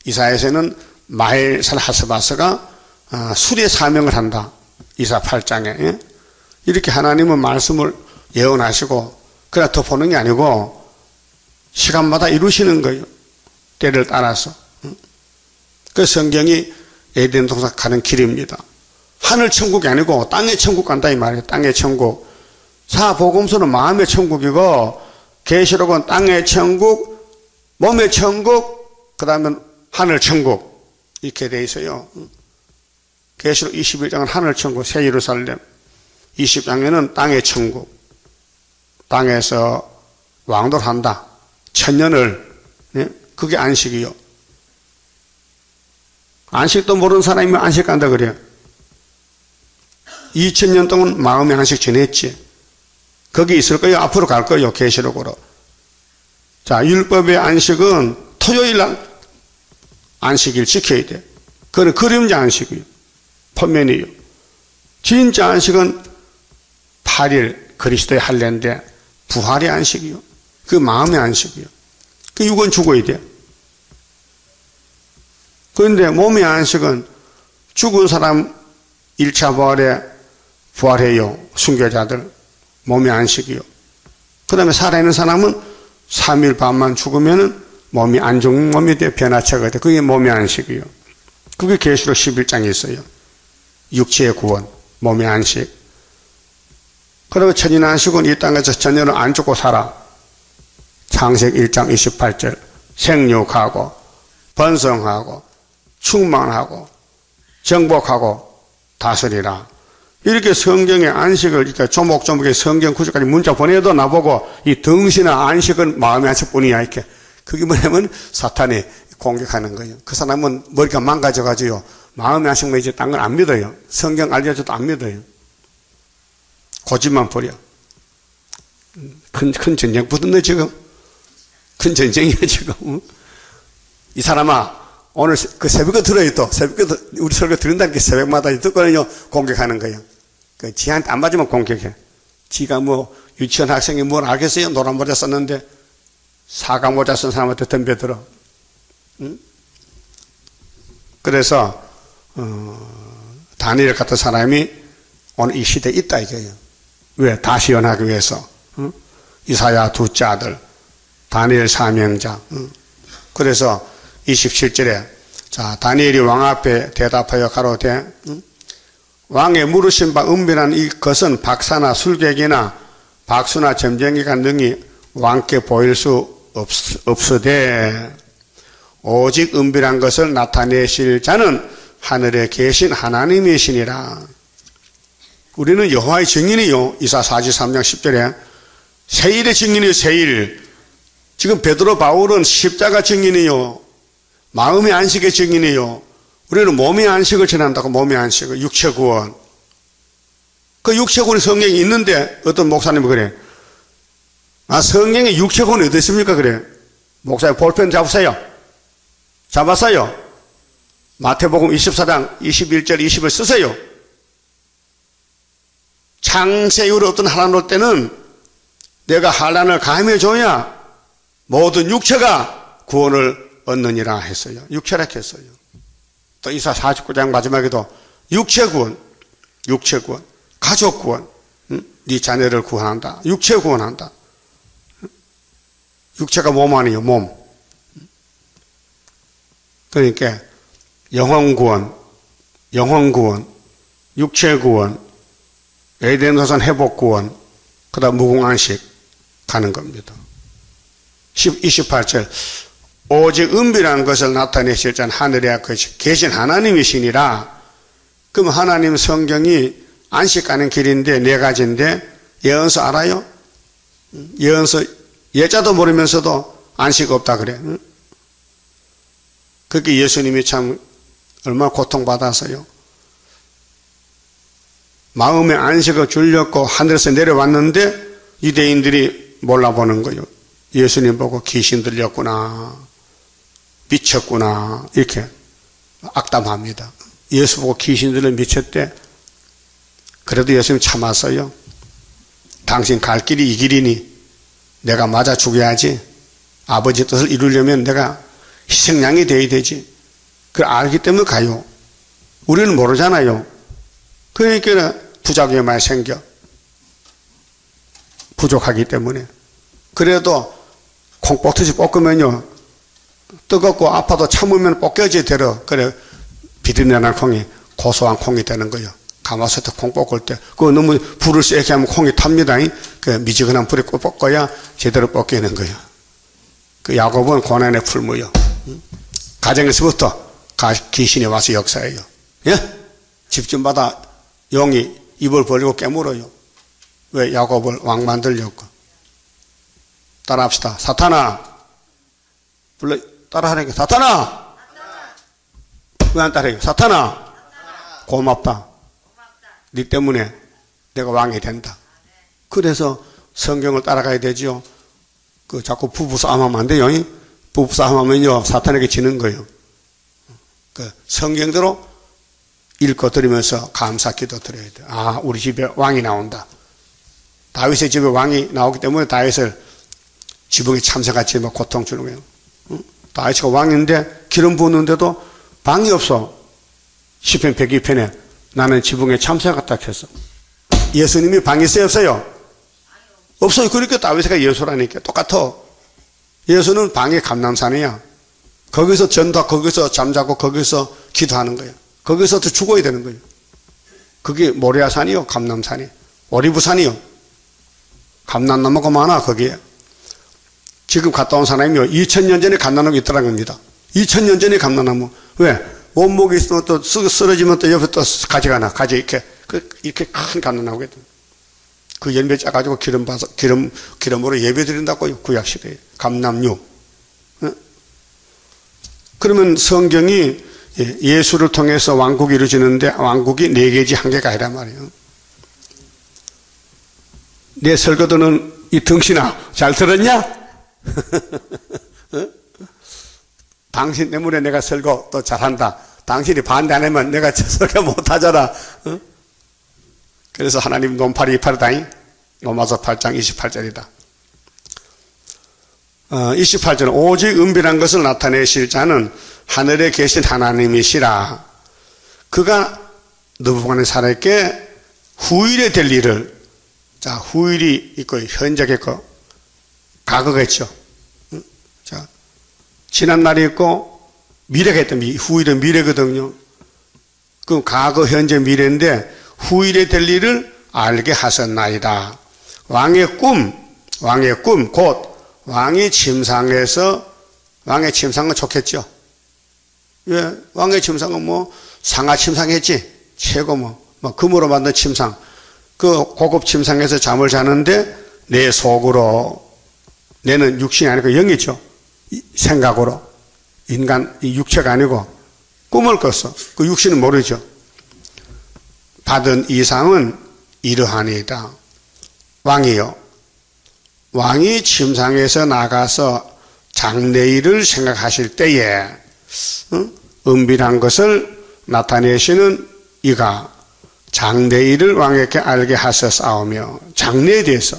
이사야에서는 마엘살 하스바스가 수리의 사명을 한다. 이사 8장에. 예? 이렇게 하나님은 말씀을 예언하시고, 그러나 덮어놓는 게 아니고 시간마다 이루시는 거예요. 때를 따라서. 그 성경이 에덴 동산 가는 길입니다. 하늘 천국이 아니고 땅의 천국 간다 이 말이에요. 땅의 천국. 사복음서는 마음의 천국이고, 계시록은 땅의 천국, 몸의 천국, 그 다음에 하늘 천국, 이렇게 돼 있어요. 계시록 21장은 하늘 천국, 새 예루살렘. 20장에는 땅의 천국. 땅에서 왕도한다. 천년을. 예? 그게 안식이요. 안식도 모르는 사람이 안식 간다 그래요. 2000년 동안 마음의 안식 지냈지. 거기 있을 거예요. 앞으로 갈 거예요. 계시록으로. 자, 율법의 안식은 토요일 날 안식일 지켜야 돼. 그건 그림자 안식이요. 표면이요. 진짜 안식은 8일 그리스도의 할례인데 부활의 안식이요. 그 마음의 안식이요. 그 육은 죽어야 돼. 그런데 몸의 안식은 죽은 사람 1차 부활에 부활해요. 순교자들. 몸의 안식이요. 그 다음에 살아있는 사람은 3일 반만 죽으면은 몸이 안 죽는 몸이 돼. 변화체가 돼. 그게 몸의 안식이요. 그게 계시록 11장에 있어요. 육체의 구원, 몸의 안식. 그리고 천인 안식은 이 땅에서 전혀는 안 죽고 살아. 창세기 1장 28절. 생육하고, 번성하고, 충만하고, 정복하고, 다스리라. 이렇게 성경의 안식을 이렇게 조목조목의 성경 구절까지 문자 보내도 나보고 이 등신의 안식은 마음의 안식뿐이야. 이렇게. 그게 뭐냐면 사탄이 공격하는 거예요. 그 사람은 머리가 망가져가지고 마음의 안식만 이제 딴 건 안 믿어요. 성경 알려줘도 안 믿어요. 고집만 부려. 큰 전쟁 붙었네, 지금. 큰 전쟁이야, 지금. 이 사람아, 오늘 그 새벽에 들어요, 또. 새벽에, 우리 설교 들은다는 게 새벽마다 듣거든요. 공격하는 거예요. 그 지한테 안 맞으면 공격해. 지가 뭐, 유치원 학생이 뭘 알겠어요? 노란 모자 썼는데, 사각 모자 쓴 사람한테 덤벼들어. 응? 그래서, 다니엘 같은 사람이 오늘 이 시대에 있다, 이거예요. 왜? 다시 연하기 위해서. 응? 이사야 둘째 아들, 다니엘 사명자. 응? 그래서 27절에, 자, 다니엘이 왕 앞에 대답하여 가로되, 응? 왕의 물으신 바 은밀한 이것은 박사나 술객이나 박수나 점쟁이가 능히 왕께 보일 수 없으되, 오직 은밀한 것을 나타내실 자는 하늘에 계신 하나님이시니라. 우리는 여호와의 증인이요. 이사 43장 10절에 세일의 증인이요. 세일. 지금 베드로 바울은 십자가 증인이요. 마음의 안식의 증인이요. 우리는 몸의 안식을 전한다고. 몸의 안식을. 육체 구원. 그 육체 구원이 성경에 있는데 어떤 목사님이 그래. 아, 성경에 육체 구원이 어디 있습니까? 그래. 목사님 볼펜 잡으세요. 잡았어요. 마태복음 24장 21절 20을 쓰세요. 창세이후로 어떤 환란 올 때는 내가 환란을 감해줘야 모든 육체가 구원을 얻느니라 했어요. 육체라 했어요. 또 이사 49장 마지막에도 육체 구원, 육체 구원, 가족 구원, 응? 네 자녀를 구원한다. 육체 구원한다. 육체가 몸 아니에요, 몸. 그러니까 영혼 구원, 영혼 구원, 육체 구원, 에덴 동산 회복 구원, 그다음 무궁안식 가는 겁니다. 28절 오직 은밀한 것을 나타내실 자는 하늘에 계신 하나님이시니라. 그럼 하나님 성경이 안식 가는 길인데 네 가지인데 예언서 알아요? 예언서 예자도 모르면서도 안식 없다 그래. 그렇게 예수님이 참 얼마나 고통받아서요. 마음의 안식을 주려고 하늘에서 내려왔는데 유대인들이 몰라보는 거예요. 예수님 보고 귀신 들렸구나, 미쳤구나 이렇게 악담합니다. 예수 보고 귀신 들려 미쳤대. 그래도 예수님 참았어요. 당신 갈 길이 이 길이니 내가 맞아 죽여야지. 아버지 뜻을 이루려면 내가 희생양이 되어야 되지. 그걸 알기 때문에 가요. 우리는 모르잖아요. 그러니까 부작용이 많이 생겨. 부족하기 때문에. 그래도 콩볶듯이 볶으면요, 뜨겁고 아파도 참으면 볶여져 되려. 그래 비린내난 콩이 고소한 콩이 되는 거예요. 가마솥에 콩 볶을 때 그거 너무 불을 세게 하면 콩이 탑니다. 그 미지근한 불에 꼭 볶아야 제대로 볶이는 거예요. 그 야곱은 고난의 풀무요. 가정에서부터 귀신이 와서 역사해요. 예? 집집마다 용이 입을 벌리고 깨물어요. 왜? 야곱을 왕 만들려고. 따라합시다. 사탄아. 불러 따라하니까 사탄아. 왜 안 따라해요? 사탄아. 고맙다. 네 때문에 내가 왕이 된다. 그래서 성경을 따라가야 되죠. 그 자꾸 부부싸움하면 안 돼요. 부부싸움하면요 사탄에게 지는 거예요. 그 성경대로 읽고 들으면서 감사 기도 드려야 돼요. 아, 우리 집에 왕이 나온다. 다윗의 집에 왕이 나오기 때문에 다윗을 지붕에 참새같이 막 고통 주는 거예요. 다윗이 왕인데 기름 부었는데도 방이 없어. 시편 102편에 나는 지붕에 참새 같다 했어. 예수님이 방이 있어요, 없어요? 없어요. 그러니까 다윗이가 예수라니까 똑같아. 예수는 방이 감람산이야. 거기서 전도, 거기서 잠자고 거기서 기도하는 거예요. 거기서 또 죽어야 되는 거예요. 그게 모리아산이요, 감람산이. 오리브산이요. 감람나무가 많아 거기에. 지금 갔다 온 사람이요 2000년 전에 감람나무 있더라는 겁니다. 2000년 전에 감람나무. 왜? 원목이 있으면 또 쓰러지면 또 옆에 또 가지가 나. 가지 이렇게 큰 감람나무거든. 그 열매 짜가지고 기름으로 예배 드린다고요. 구약시대에. 감람류. 그러면 성경이 예수를 통해서 왕국이 이루어지는데 왕국이 4개지 1개가 아니란 말이에요. 내 설교도는 이 등신아 잘 들었냐? 당신 때문에 내가 설교 또 잘한다. 당신이 반대 안 하면 내가 설교 못하잖아. 그래서 하나님 논파리 이파리다잉. 로마서 8장 28절이다. 28절은 오직 은밀한 것을 나타내실 자는 하늘에 계신 하나님이시라. 그가 느부갓네살에게 후일에 될 일을, 자, 후일이 있고 현재가 있고 과거가 있죠. 자, 지난 날이 있고 미래가 있다. 후일은 미래거든요. 그럼 과거, 현재, 미래인데 후일에 될 일을 알게 하셨나이다. 왕의 꿈, 곧 왕이 침상에서, 왕의 침상은 좋겠죠. 왜? 왕의 침상은 뭐 상하 침상했지. 최고 뭐 금으로 만든 침상. 그 고급 침상에서 잠을 자는데 내 속으로, 내는 육신이 아니고 영이죠. 생각으로. 인간, 이 육체가 아니고 꿈을 꿨어. 그 육신은 모르죠. 받은 이상은 이러하니이다. 왕이요. 왕이 침상에서 나가서 장래일을 생각하실 때에 은밀한 것을 나타내시는 이가 장래일을 왕에게 알게 하셨사오며. 장래에 대해서,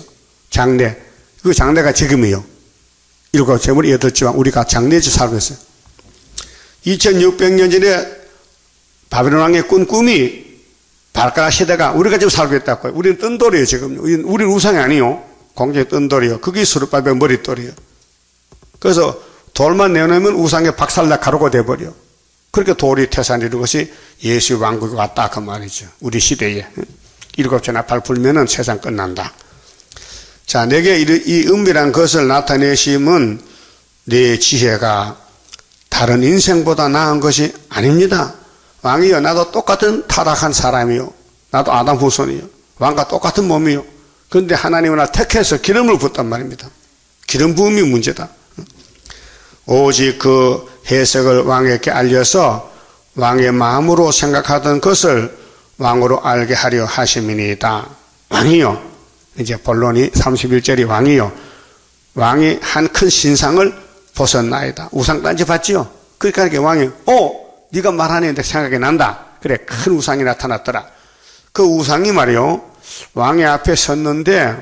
장래, 그 장래가 지금이요. 7, 재물이 8지만 우리가 장래에서 살고 있어요. 2600년 전에 바벨론 왕의 꾼 꿈이 발가락 시대가 우리가 지금 살고 있다고요. 우리는 뜬돌이에요 지금. 우리는 우상이 아니요. 공중에 뜬돌이요. 그게 수르바벨 머릿돌이에요. 그래서 돌만 내놓으면 우상의 박살나 가루가 돼버려. 그렇게 돌이 태산이라는 것이 예수의 왕국이 왔다 그 말이죠. 우리 시대에 7째 나팔 불면은 세상 끝난다. 자, 내게 이 은밀한 것을 나타내심은 내 지혜가 다른 인생보다 나은 것이 아닙니다. 왕이요, 나도 똑같은 타락한 사람이요, 나도 아담 후손이요, 왕과 똑같은 몸이요. 그런데 하나님은 나 택해서 기름을 붓단 말입니다. 기름 부음이 문제다. 오직 그 해석을 왕에게 알려서 왕의 마음으로 생각하던 것을 왕으로 알게 하려 하심이니이다. 왕이요, 이제 본론이 31절이 왕이요, 왕이 한 큰 신상을 벗었나이다. 우상단지 봤지요? 그러니까 이렇게 왕이 네가 말하는데 생각이 난다. 그래, 큰 우상이 나타났더라. 그 우상이 말이요, 왕의 앞에 섰는데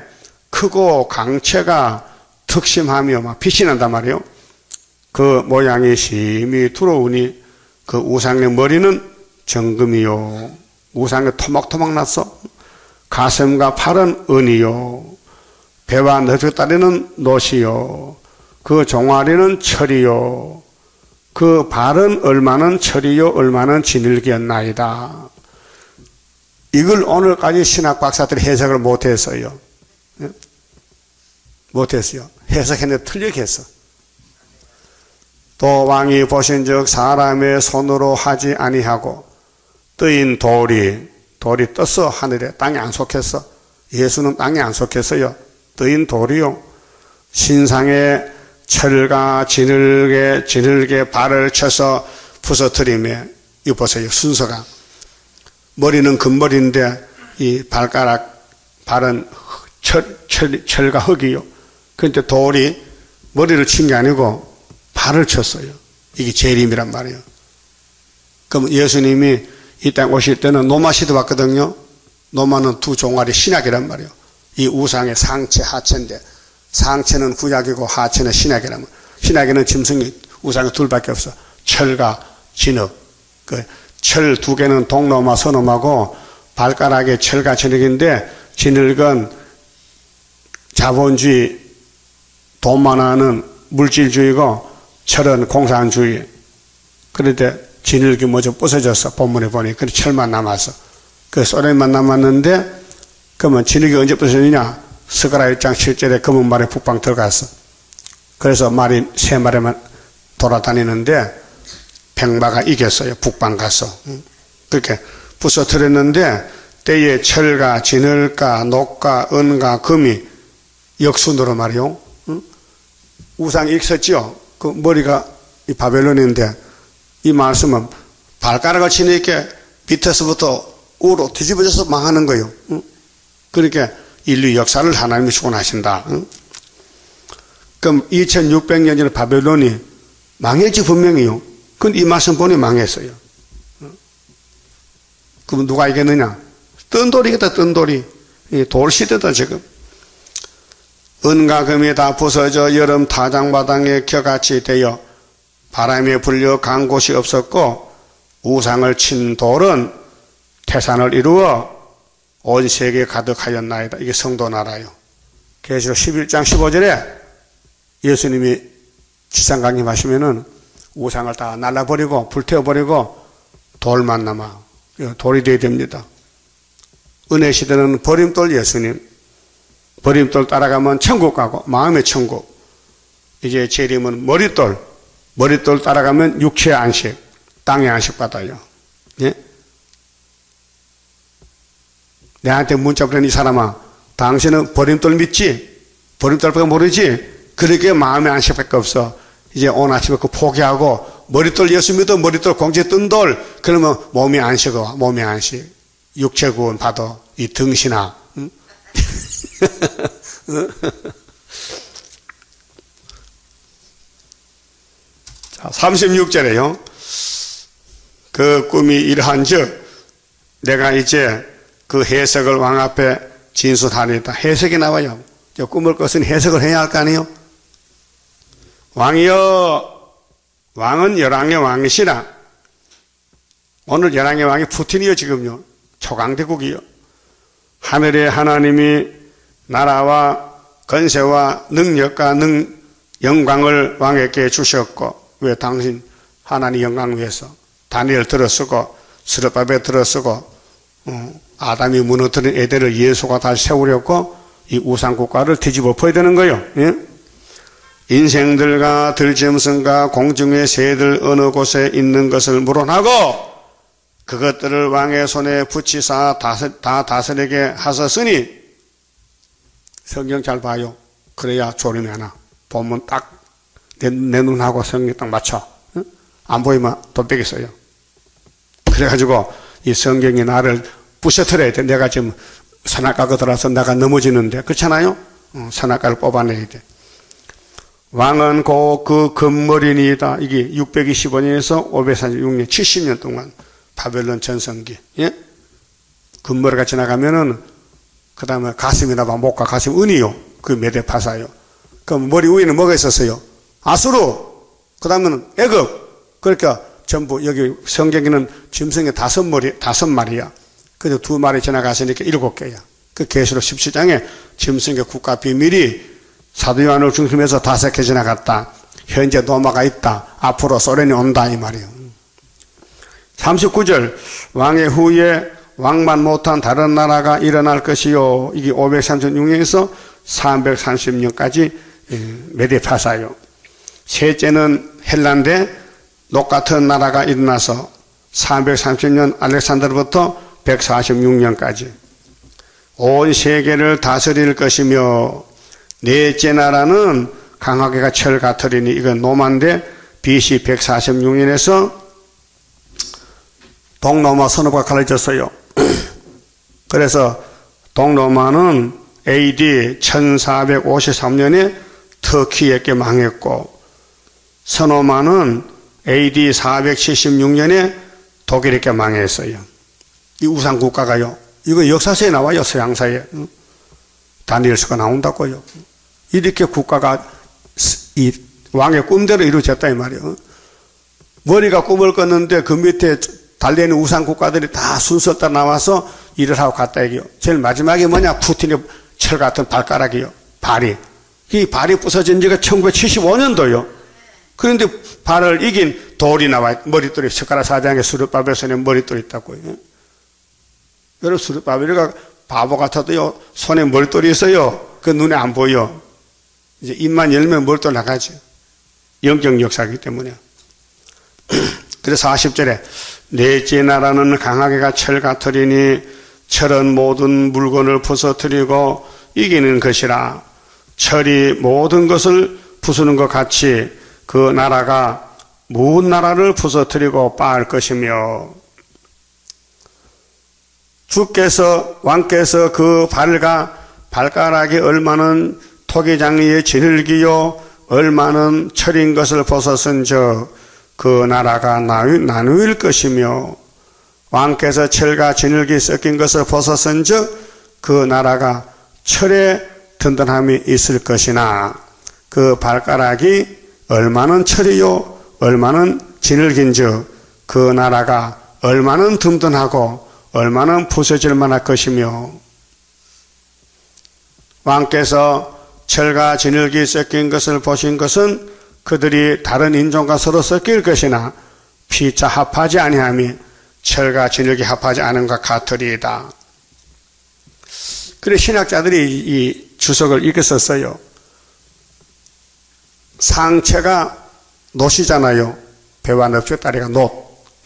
크고 강체가 특심하며 막 빛이 난단 말이요. 그 모양이 심히 두려우니 그 우상의 머리는 정금이요, 우상이 토막토막 났어. 가슴과 팔은 은이요, 배와 너쪽다리는 놋이요, 그 종아리는 철이요, 그 발은 얼마는 철이요 얼마는 진흙이었나이다. 이걸 오늘까지 신학 박사들이 해석을 못했어요. 못했어요. 해석했는데 틀리게 했어. 또 왕이 보신즉 사람의 손으로 하지 아니하고 뜨인 돌이 떴어. 하늘에. 땅에 안 속했어. 예수는 땅에 안 속했어요. 뜨인 돌이요, 신상의 철과 진흙에 발을 쳐서 부서뜨리며, 이거 보세요, 순서가. 머리는 금머리인데 이 발은 철과 흙이요. 그런데 돌이 머리를 친 게 아니고 발을 쳤어요. 이게 재림이란 말이에요. 그럼 예수님이 이 땅 오실 때는 노마 시대 왔거든요. 노마는 두 종아리 신약이란 말이에요. 이 우상의 상체, 하체인데, 상체는 구약이고 하체는 신약이란 말이에요. 신약에는 짐승이, 우상이 둘밖에 없어. 철과 진흙. 그 철 두 개는 동노마, 서노마고, 발가락에 철과 진흙인데, 진흙은 자본주의, 돈만 하는 물질주의고, 철은 공산주의. 그런데 진흙이 먼저 부서졌어. 본문에 보니. 그래서 철만 남았어. 그 소련만 남았는데, 그러면 진흙이 언제 부서지냐? 스가랴 1장 7절에 검은 말에 북방 들어갔어. 그래서 말이 세 마리만 돌아다니는데 백마가 이겼어요. 북방 가서. 그렇게 부서뜨렸는데 때에 철과 진흙과 녹과 은과 금이 역순으로 말이요. 우상이 있었죠. 그 머리가 이 바벨론인데 이 말씀은 발가락을 치니까 밑에서부터 우로 뒤집어져서 망하는 거예요. 그러니까 인류 역사를 하나님이 주관하신다. 그럼 2600년 전에 바벨론이 망했지 분명히요. 근데 이 말씀 보니 망했어요. 그럼 누가 이겼느냐? 뜬돌이겠다. 뜬돌이. 돌시대다 지금. 은과 금이 다 부서져 여름 타장마당에 겨같이 되어 바람에 불려 간 곳이 없었고 우상을 친 돌은 태산을 이루어 온 세계에 가득하였나이다. 이게 성도 나라요. 계시록 11장 15절에 예수님이 지상 강림하시면은 우상을 다 날라버리고 불태워버리고 돌만 남아. 돌이 되어야 됩니다. 은혜 시대는 버림돌 예수님. 버림돌 따라가면 천국 가고 마음의 천국. 이제 재림은 머릿돌. 머릿돌 따라가면 육체의 안식, 땅의 안식 받아요. 예? 내한테 문자 보낸 이 사람아, 당신은 버림돌 믿지? 버림돌밖에 모르지? 그렇게 마음의 안식밖에 없어. 이제 오늘 아침에 그 포기하고 머릿돌 예수 믿어. 머릿돌 공지에 뜬 돌. 그러면 몸이 안식어. 몸의 안식. 육체 구원 받아. 이 등신아. 응? 자, 36절에요. 그 꿈이 이러한즉 내가 이제 그 해석을 왕 앞에 진술하리이다. 해석이 나와요. 꿈을 꿨으니 해석을 해야 할 거 아니에요. 왕이여, 왕은 열왕의 왕이시라. 오늘 열왕의 왕이 푸틴이요. 지금요. 초강대국이요. 하늘의 하나님이 나라와 건세와 능력과 영광을 왕에게 주셨고, 왜 당신 하나님 영광 위해서 다니엘 들어쓰고 스룹바벨 들어서고 아담이 무너뜨린 에덴을 예수가 다시 세우려고 이 우상국가를 뒤집어 엎어야 되는 거예요. 예? 인생들과 들짐승과 공중의 새들 어느 곳에 있는 것을 물어나고 그것들을 왕의 손에 붙이사 다 다스리게 하셨으니 성경 잘 봐요. 그래야 졸음이 안 와. 보면 딱 내 눈하고 성경 딱 맞춰. 응? 안 보이면 돈 빼겠어요. 그래가지고 이 성경이 나를 부셔뜨려야 돼. 내가 지금 선악과가 들어와서 내가 넘어지는데 그렇잖아요. 선악과를 뽑아내야 돼. 왕은 그 금머리니이다. 이게 625년에서 546년 70년 동안 바벨론 전성기. 예? 금머리가 지나가면은 그 다음에 가슴이나 목과 가슴 은이요. 그 메데파사요. 그럼 머리 위에는 뭐가 있었어요? 아수르. 그 다음에는 애굽. 그러니까 전부 여기 성경에는 짐승이 5마리야. 그래서 2마리 지나갔으니까 7개야. 그 계시록 17장에 짐승의 국가 비밀이 사도 요한을 중심해서 5개 지나갔다. 현재 노마가 있다. 앞으로 소련이 온다 이 말이에요. 39절 왕의 후에 왕만 못한 다른 나라가 일어날 것이요. 이게 536년에서 330년까지 메데파사요. 셋째는 헬란데 똑같은 나라가 일어나서 330년 알렉산더로부터 146년까지 온 세계를 다스릴 것이며 넷째 나라는 강하게가 철 같으리니 이건 노마인데 BC 146년에서 동로마 선업가 갈라졌어요. 그래서 동로마는 AD 1453년에 터키에게 망했고 서노마는 AD 476년에 독일에게 망했어요. 이 우상국가가요. 이거 역사서에 나와요. 서양사에. 다니엘서가 나온다고요. 이렇게 국가가 이 왕의 꿈대로 이루어졌다 이 말이에요. 머리가 꿈을 꿨는데 그 밑에 달려있는 우상국가들이 다 순서 따라 나와서 일을 하고 갔다 얘기요. 제일 마지막에 뭐냐? 푸틴의 철 같은 발가락이요. 발이. 이 발이 부서진 지가 1975년도요. 그런데 발을 이긴 돌이 나와요. 머릿돌이 스가랴 4장에 스룹바벨 손에 머릿돌이 있다고요. 여러분 스룹바벨이가 바보 같아도요. 손에 머릿돌이 있어요. 그 눈에 안 보여. 이제 입만 열면 머릿돌 나가죠. 영적 역사이기 때문에. 그래서 40절에 넷째 나라는 강하게가 철 같으리니 철은 모든 물건을 부서뜨리고 이기는 것이라. 철이 모든 것을 부수는 것 같이 그 나라가 모든 나라를 부서뜨리고 빠할 것이며 왕께서 그 발가락이 얼마는 토기장리의 진흙이요 얼마는 철인 것을 벗었은즉 그 나라가 나누일 것이며 왕께서 철과 진흙이 섞인 것을 벗었은즉 그 나라가 철의 든든함이 있을 것이나 그 발가락이 얼마는 철이요 얼마는 진흙인즉 그 나라가 얼마는 든든하고 얼마나 부서질 만할 것이며 왕께서 철과 진흙이 섞인 것을 보신 것은 그들이 다른 인종과 서로 섞일 것이나 피차 합하지 아니하며 철과 진흙이 합하지 않은 것 같으리이다. 그래 신학자들이 이 주석을 이렇게 썼어요. 상체가 놋이잖아요. 배와 넙죽 다리가 놋,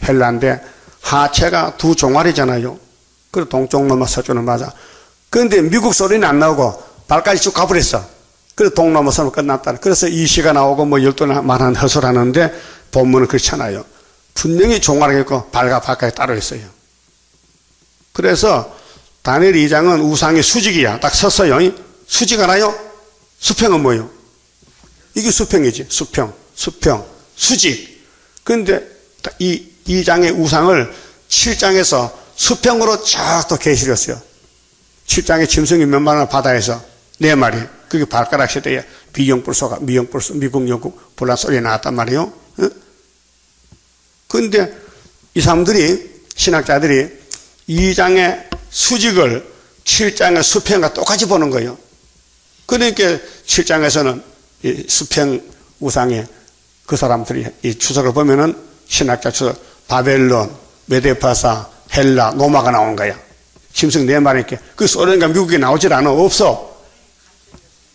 헬라인데 하체가 두 종아리잖아요. 그리고 동쪽 넘어 서쪽은 맞아. 그런데 미국 소리는 안 나오고 발까지 쭉 가버렸어. 그래서 동넘어 서면 끝났다. 그래서 이 시가 나오고 뭐 12말하는 허설하는데 본문은 그렇잖아요. 분명히 종아리가 있고 발과 발까지 따로 있어요. 그래서 다니엘 2장은 우상의 수직이야. 딱 섰어요. 수직 알아요? 수평은 뭐예요? 이게 수평이지. 수평, 수직. 그런데 이 2장의 우상을 7장에서 수평으로 쫙 또 계시렸어요. 7장에 짐승이 몇 마리나 바다에서 4마리. 그게 발가락 시대에 미궁 영국 불란 소리 나왔단 말이에요. 그런데 이 사람들이 신학자들이 2장의 수직을 7장의 수평과 똑같이 보는 거예요. 그러니까 7장에서는 이 수평 우상에 그 사람들이 이 추석을 보면은 신학자 추석 바벨론, 메데파사, 헬라, 로마가 나오는 거야. 심승 네 말이니까. 그 소련과 미국이 나오질 않아. 없어.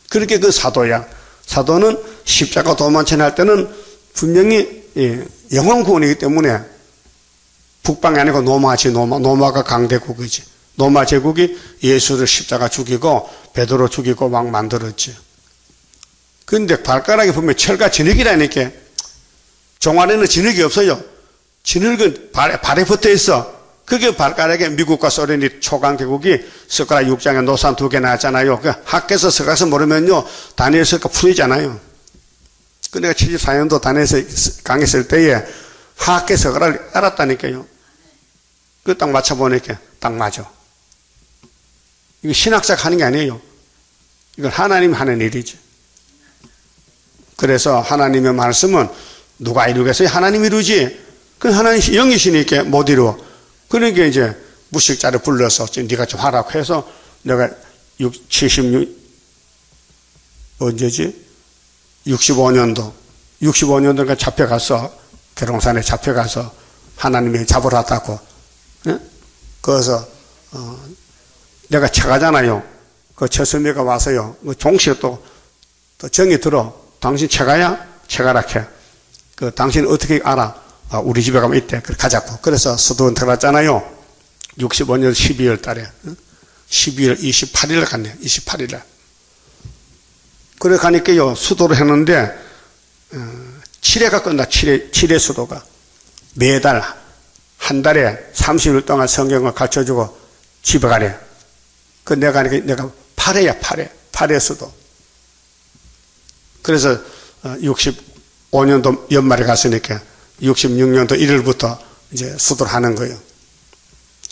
그렇게 그 사도야. 사도는 십자가 도만천 할 때는 분명히 영원 구원이기 때문에 북방이 아니고 노마지, 노마가 강대국이지. 노마 제국이 예수를 십자가 죽이고 베드로 죽이고 막 만들었지. 그런데 발가락에 보면 철과 진흙이라니까. 종아리는 진흙이 없어요. 진흙은 발에 붙어 있어. 그게 발가락에 미국과 소련이 초강대국이 스가랴 6장에 노산 2개 나왔잖아요. 그 학교에서 스가랴서 모르면요 다니엘서가 풀이잖아요. 그 내가 74년도 다니엘서 강의했을 때에 학교 스가랴를 알았다니까요. 그 딱 맞춰보니까 딱 맞아. 이거 신학자가 하는 게 아니에요. 이건 하나님이 하는 일이지. 그래서 하나님의 말씀은 누가 이루겠어요? 하나님이 이루지. 그 하나님 영이시니까 못 이루어. 그러니까 이제 무식자를 불러서 네가 좀 하라고 해서 내가 76 언제지? 65년도가 잡혀가서 계룡산에 잡혀가서 하나님이 잡으러 왔다고. 예? 거기서 내가 책하잖아요. 그 최선미가 와서요. 그 종씨가 또 정이 들어. 당신 책하야? 책하라 해. 그 당신 어떻게 알아? 우리 집에 가면 있대. 그래 가자고. 그래서 수도원 들어갔잖아요. 65년 12월 달에. 12월 28일 갔네. 28일 날. 그래 가니까요. 수도를 했는데 7회가 끝나. 7회 수도가. 매달 한 달에 30일 동안 성경을 가르쳐주고 집에 가래. 그 내가 8회야. 8회 수도. 그래서 65년도 연말에 갔으니까 66년도 1월부터 이제 수도를 하는 거예요.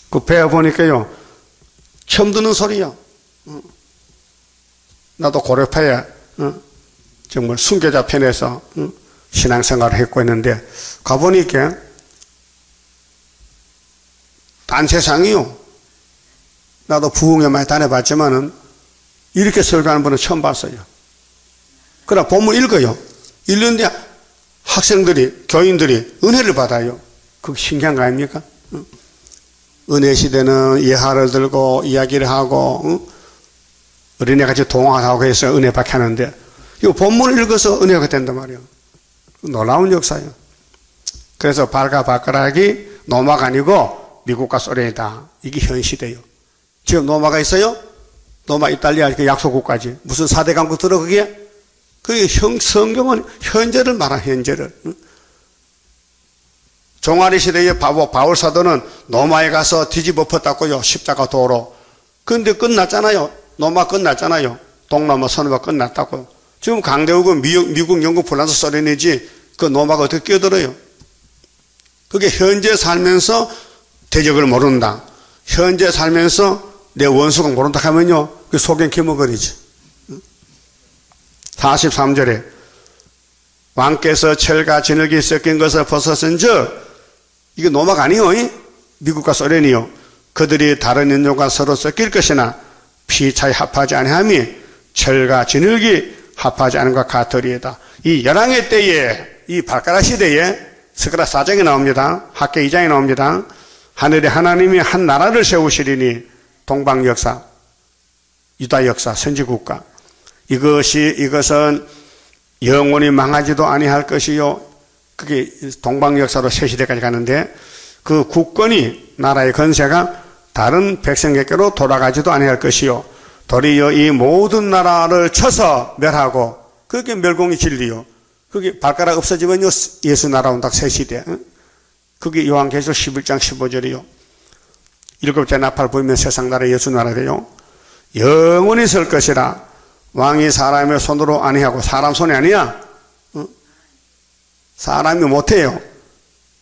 그 배워보니까요, 처음 듣는 소리야. 나도 고려파에 정말 순교자 편에서 신앙생활을 했고 있는데, 가보니까 딴 세상이요. 나도 부흥회 많이 다녀봤지만은 이렇게 설교하는 분은 처음 봤어요. 그러나 본문 읽어요. 읽는데 학생들이, 교인들이 은혜를 받아요. 그게 신기한 거 아닙니까? 은혜 시대는 예화를 들고 이야기를 하고 어린애같이 동화하고 해서 은혜 받게 하는데 이거 본문을 읽어서 은혜가 된단 말이에요. 놀라운 역사예요. 그래서 발가락이 노마가 아니고 미국과 소련이다. 이게 현 시대예요. 지금 노마가 있어요? 노마 이탈리아 그 약소국까지 무슨 4대 강국 들어 그게? 그게 성경은 현재를 말한 현재를. 종아리 시대의 바울 사도는 노마에 가서 뒤집어엎었다고요. 십자가 도로. 그런데 끝났잖아요. 노마 끝났잖아요. 동남아 선언가 끝났다고. 지금 강대국은 미국, 영국, 프랑스, 소련이지 그 노마가 어떻게 끼어들어요? 그게 현재 살면서 대적을 모른다. 현재 살면서 내 원수가 모른다 하면요. 그 속엔 기머거리지. 43절에 왕께서 철과 진흙이 섞인 것을 벗었은즉 이거 노마가 아니요. 미국과 소련이요. 그들이 다른 인종과 서로 섞일 것이나 피차에 합하지 아니함이 철과 진흙이 합하지 않은 것 같으리이다. 이 열왕의 때에 이 발가락 시대에 스가랴 4장에 나옵니다. 학개 2장에 나옵니다. 하늘에 하나님이 한 나라를 세우시리니 동방 역사, 유다 역사, 선지국가. 이것은 영원히 망하지도 아니할 것이요. 그게 동방 역사로 새 시대까지 가는데 그 국권이 나라의 건세가 다른 백성에게로 돌아가지도 아니할 것이요. 도리어 이 모든 나라를 쳐서 멸하고 그게 멸공의 진리요. 그게 발가락 없어지면요 예수 나라 온다 새 시대. 그게 요한계시록 11장 15절이요. 7째 나팔 불면 세상 나라 예수 나라 돼요. 영원히 설 것이라. 왕이 사람의 손으로 아니하고 사람 손이 아니야. 사람이 못해요.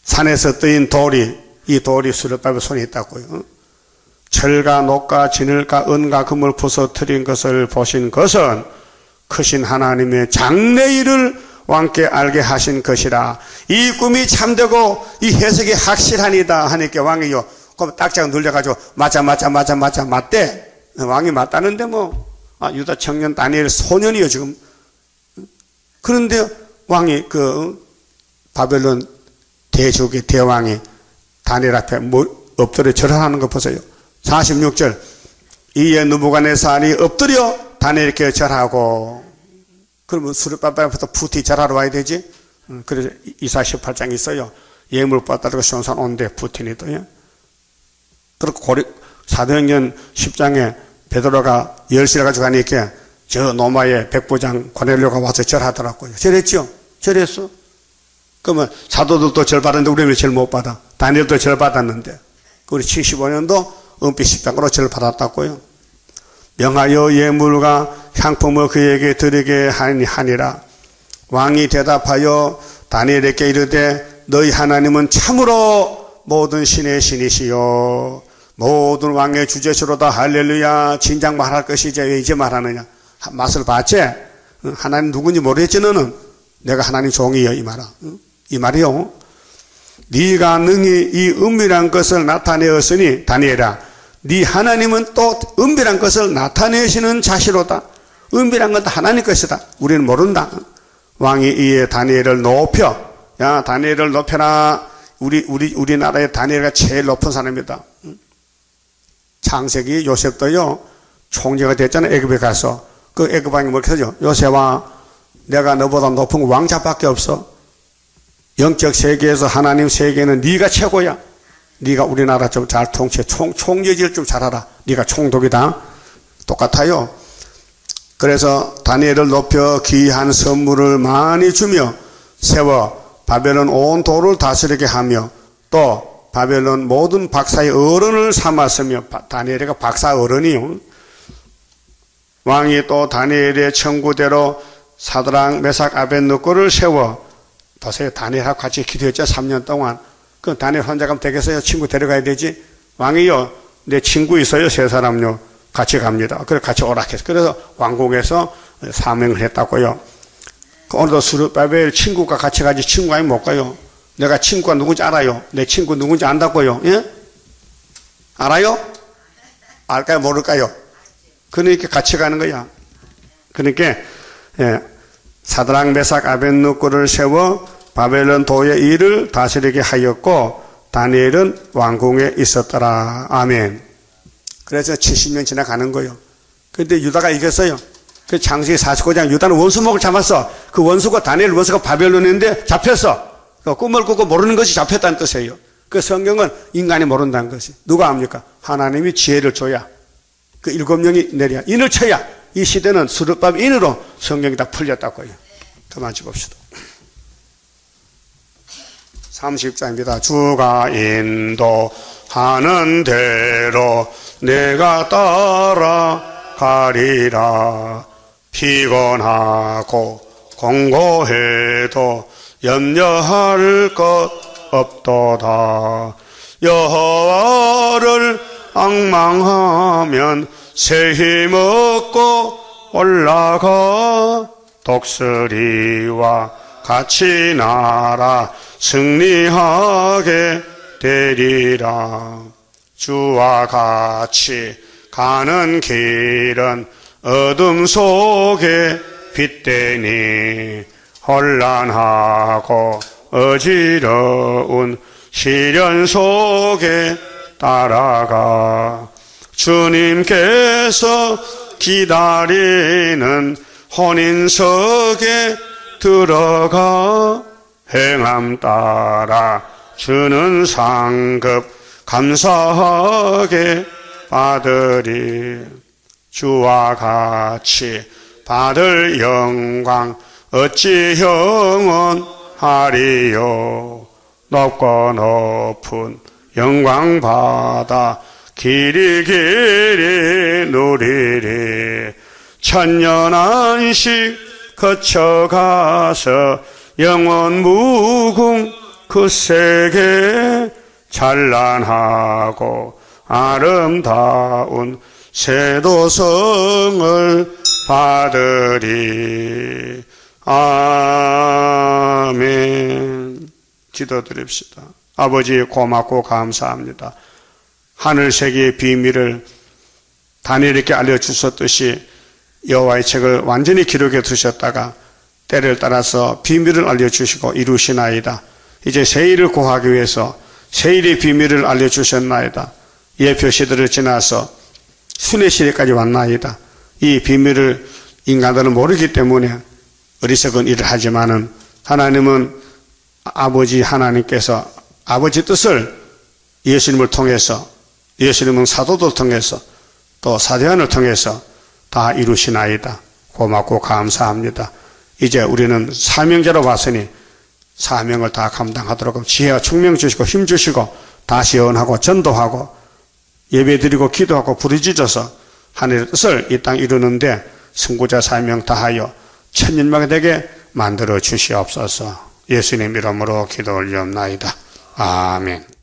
산에서 뜨인 돌이 이 돌이 수를 밟을 손이 있다고요. 철과 녹과 진흙과 은과 금을 부서뜨린 것을 보신 것은 크신 하나님의 장래일을 왕께 알게 하신 것이라. 이 꿈이 참되고 이 해석이 확실하니다 하니까 왕이요. 그럼 딱지가 눌려가지고 맞대. 왕이 맞다는데 뭐. 유다 청년 다니엘 소년이요 지금. 그런데 왕이 그 바벨론 대족의 대왕이 다니엘 앞에 엎드려 절하는 거 보세요. 46절 이에 느부갓네살이 엎드려 다니엘께 절하고, 그러면 수르바벨부터 푸티 절하러 와야 되지. 그래서 이사 18장이 있어요. 예물 받아들고 시온산 온대 푸틴이도요. 그리고 사도행전 10장에 베드로가 열쇠를 가지고 가니까 저 노마의 백부장 고넬료가 와서 절하더라고요. 절했죠? 절했어. 그러면 사도들도 절 받았는데 우리는 왜 절 못 받아? 다니엘도 절 받았는데. 우리 75년도 은빛 십장으로 절 받았다고요. 명하여 예물과 향품을 그에게 드리게 하니라. 왕이 대답하여 다니엘에게 이르되 너희 하나님은 참으로 모든 신의 신이시요 모든 왕의 주제시로다. 할렐루야. 진작 말할 것이지 왜 이제 말하느냐. 맛을 봤지? 하나님 누군지 모르겠지 너는? 내가 하나님 종이여 이 말아. 이 말이요. 네가 능히 이 은밀한 것을 나타내었으니 다니엘아 네 하나님은 또 은밀한 것을 나타내시는 자시로다. 은밀한 건 하나님 것이다. 우리는 모른다. 왕이 이에 다니엘을 높여, 야 다니엘을 높여라. 우리나라의 다니엘가 제일 높은 사람이다. 창세기 요셉도요 총리가 됐잖아요. 애굽에 가서 그 애굽 왕이 뭐렇게 하죠? 요셉아 내가 너보다 높은 왕자밖에 없어. 영적 세계에서 하나님 세계는 네가 최고야. 네가 우리나라 좀 잘 통치해. 총리질 좀 잘하라. 네가 총독이다. 똑같아요. 그래서 다니엘을 높여 귀한 선물을 많이 주며 세워 바벨론 온 도를 다스리게 하며 또 바벨론 모든 박사의 어른을 삼았으며 다니엘이가 박사 어른이요. 왕이 또 다니엘의 청구대로 사드락 메삭 아벳느고를 세워 보세요. 다니엘하고 같이 기도했죠. 3년 동안. 그 다니엘 혼자 가면 되겠어요? 친구 데려가야 되지. 왕이요 내 친구 있어요. 3사람요 같이 갑니다. 그래서 같이 오락했어요. 그래서 왕궁에서 사명을 했다고요. 오늘도 스룹바벨 친구가 같이 가지 친구 아니면 못 가요. 내가 친구가 누군지 알아요. 내 친구 누군지 안다고요. 예? 알아요? 알까요? 모를까요? 그러니까 같이 가는 거야. 그러니까 예, 사드락 메삭 아벳느고를 세워 바벨론 도의 일을 다스리게 하였고 다니엘은 왕궁에 있었더라. 아멘. 그래서 70년 지나가는 거예요. 그런데 유다가 이겼어요. 그 창세기 49장 유다는 원수목을 잡았어. 그 원수가 다니엘 원수가 바벨론인데 잡혔어. 그 꿈을 꾸고 모르는 것이 잡혔다는 뜻이에요. 그 성경은 인간이 모른다는 것이. 누가 압니까? 하나님이 지혜를 줘야 그 7명이 내려야 인을 쳐야 이 시대는 스룹바벨 인으로 성경이 다 풀렸다고요. 그만 줍읍시다. 30장입니다. 주가 인도하는 대로 내가 따라가리라. 피곤하고 공고해도 염려할 것 없도다. 여호와를 앙망하면 새 힘 얻고 올라가 독수리와 같이 날아 승리하게 되리라. 주와 같이 가는 길은 어둠 속에 빛되니 혼란하고 어지러운 시련 속에 따라가 주님께서 기다리는 혼인석에 들어가 행함 따라 주는 상급 감사하게 받으리. 주와 같이 받을 영광 어찌 영원하리요. 높고 높은 영광 받아 길이 누리리. 천년 안식 거쳐가서 영원 무궁 그 세계 찬란하고 아름다운 세도성을 받으리. 아멘. 기도드립시다. 아버지 고맙고 감사합니다. 하늘세계의 비밀을 다니엘에게 알려주셨듯이 여호와의 책을 완전히 기록해 두셨다가 때를 따라서 비밀을 알려주시고 이루시나이다. 이제 새 일을 구하기 위해서 세일의 비밀을 알려주셨나이다. 예표 시대를 지나서 순회 시대까지 왔나이다. 이 비밀을 인간들은 모르기 때문에 어리석은 일을 하지만은 하나님은 아버지 하나님께서 아버지 뜻을 예수님을 통해서, 예수님은 사도들 통해서 또 사도연을 통해서 다 이루시나이다. 고맙고 감사합니다. 이제 우리는 사명자로 봤으니 사명을 다 감당하도록 지혜와 총명 주시고 힘 주시고 다시 예언하고 전도하고 예배드리고 기도하고 부르짖어서 하늘의 뜻을 이 땅 이루는데 선구자 사명 다하여 천년만이 되게 만들어 주시옵소서. 예수님 이름으로 기도 올리옵나이다. 아멘.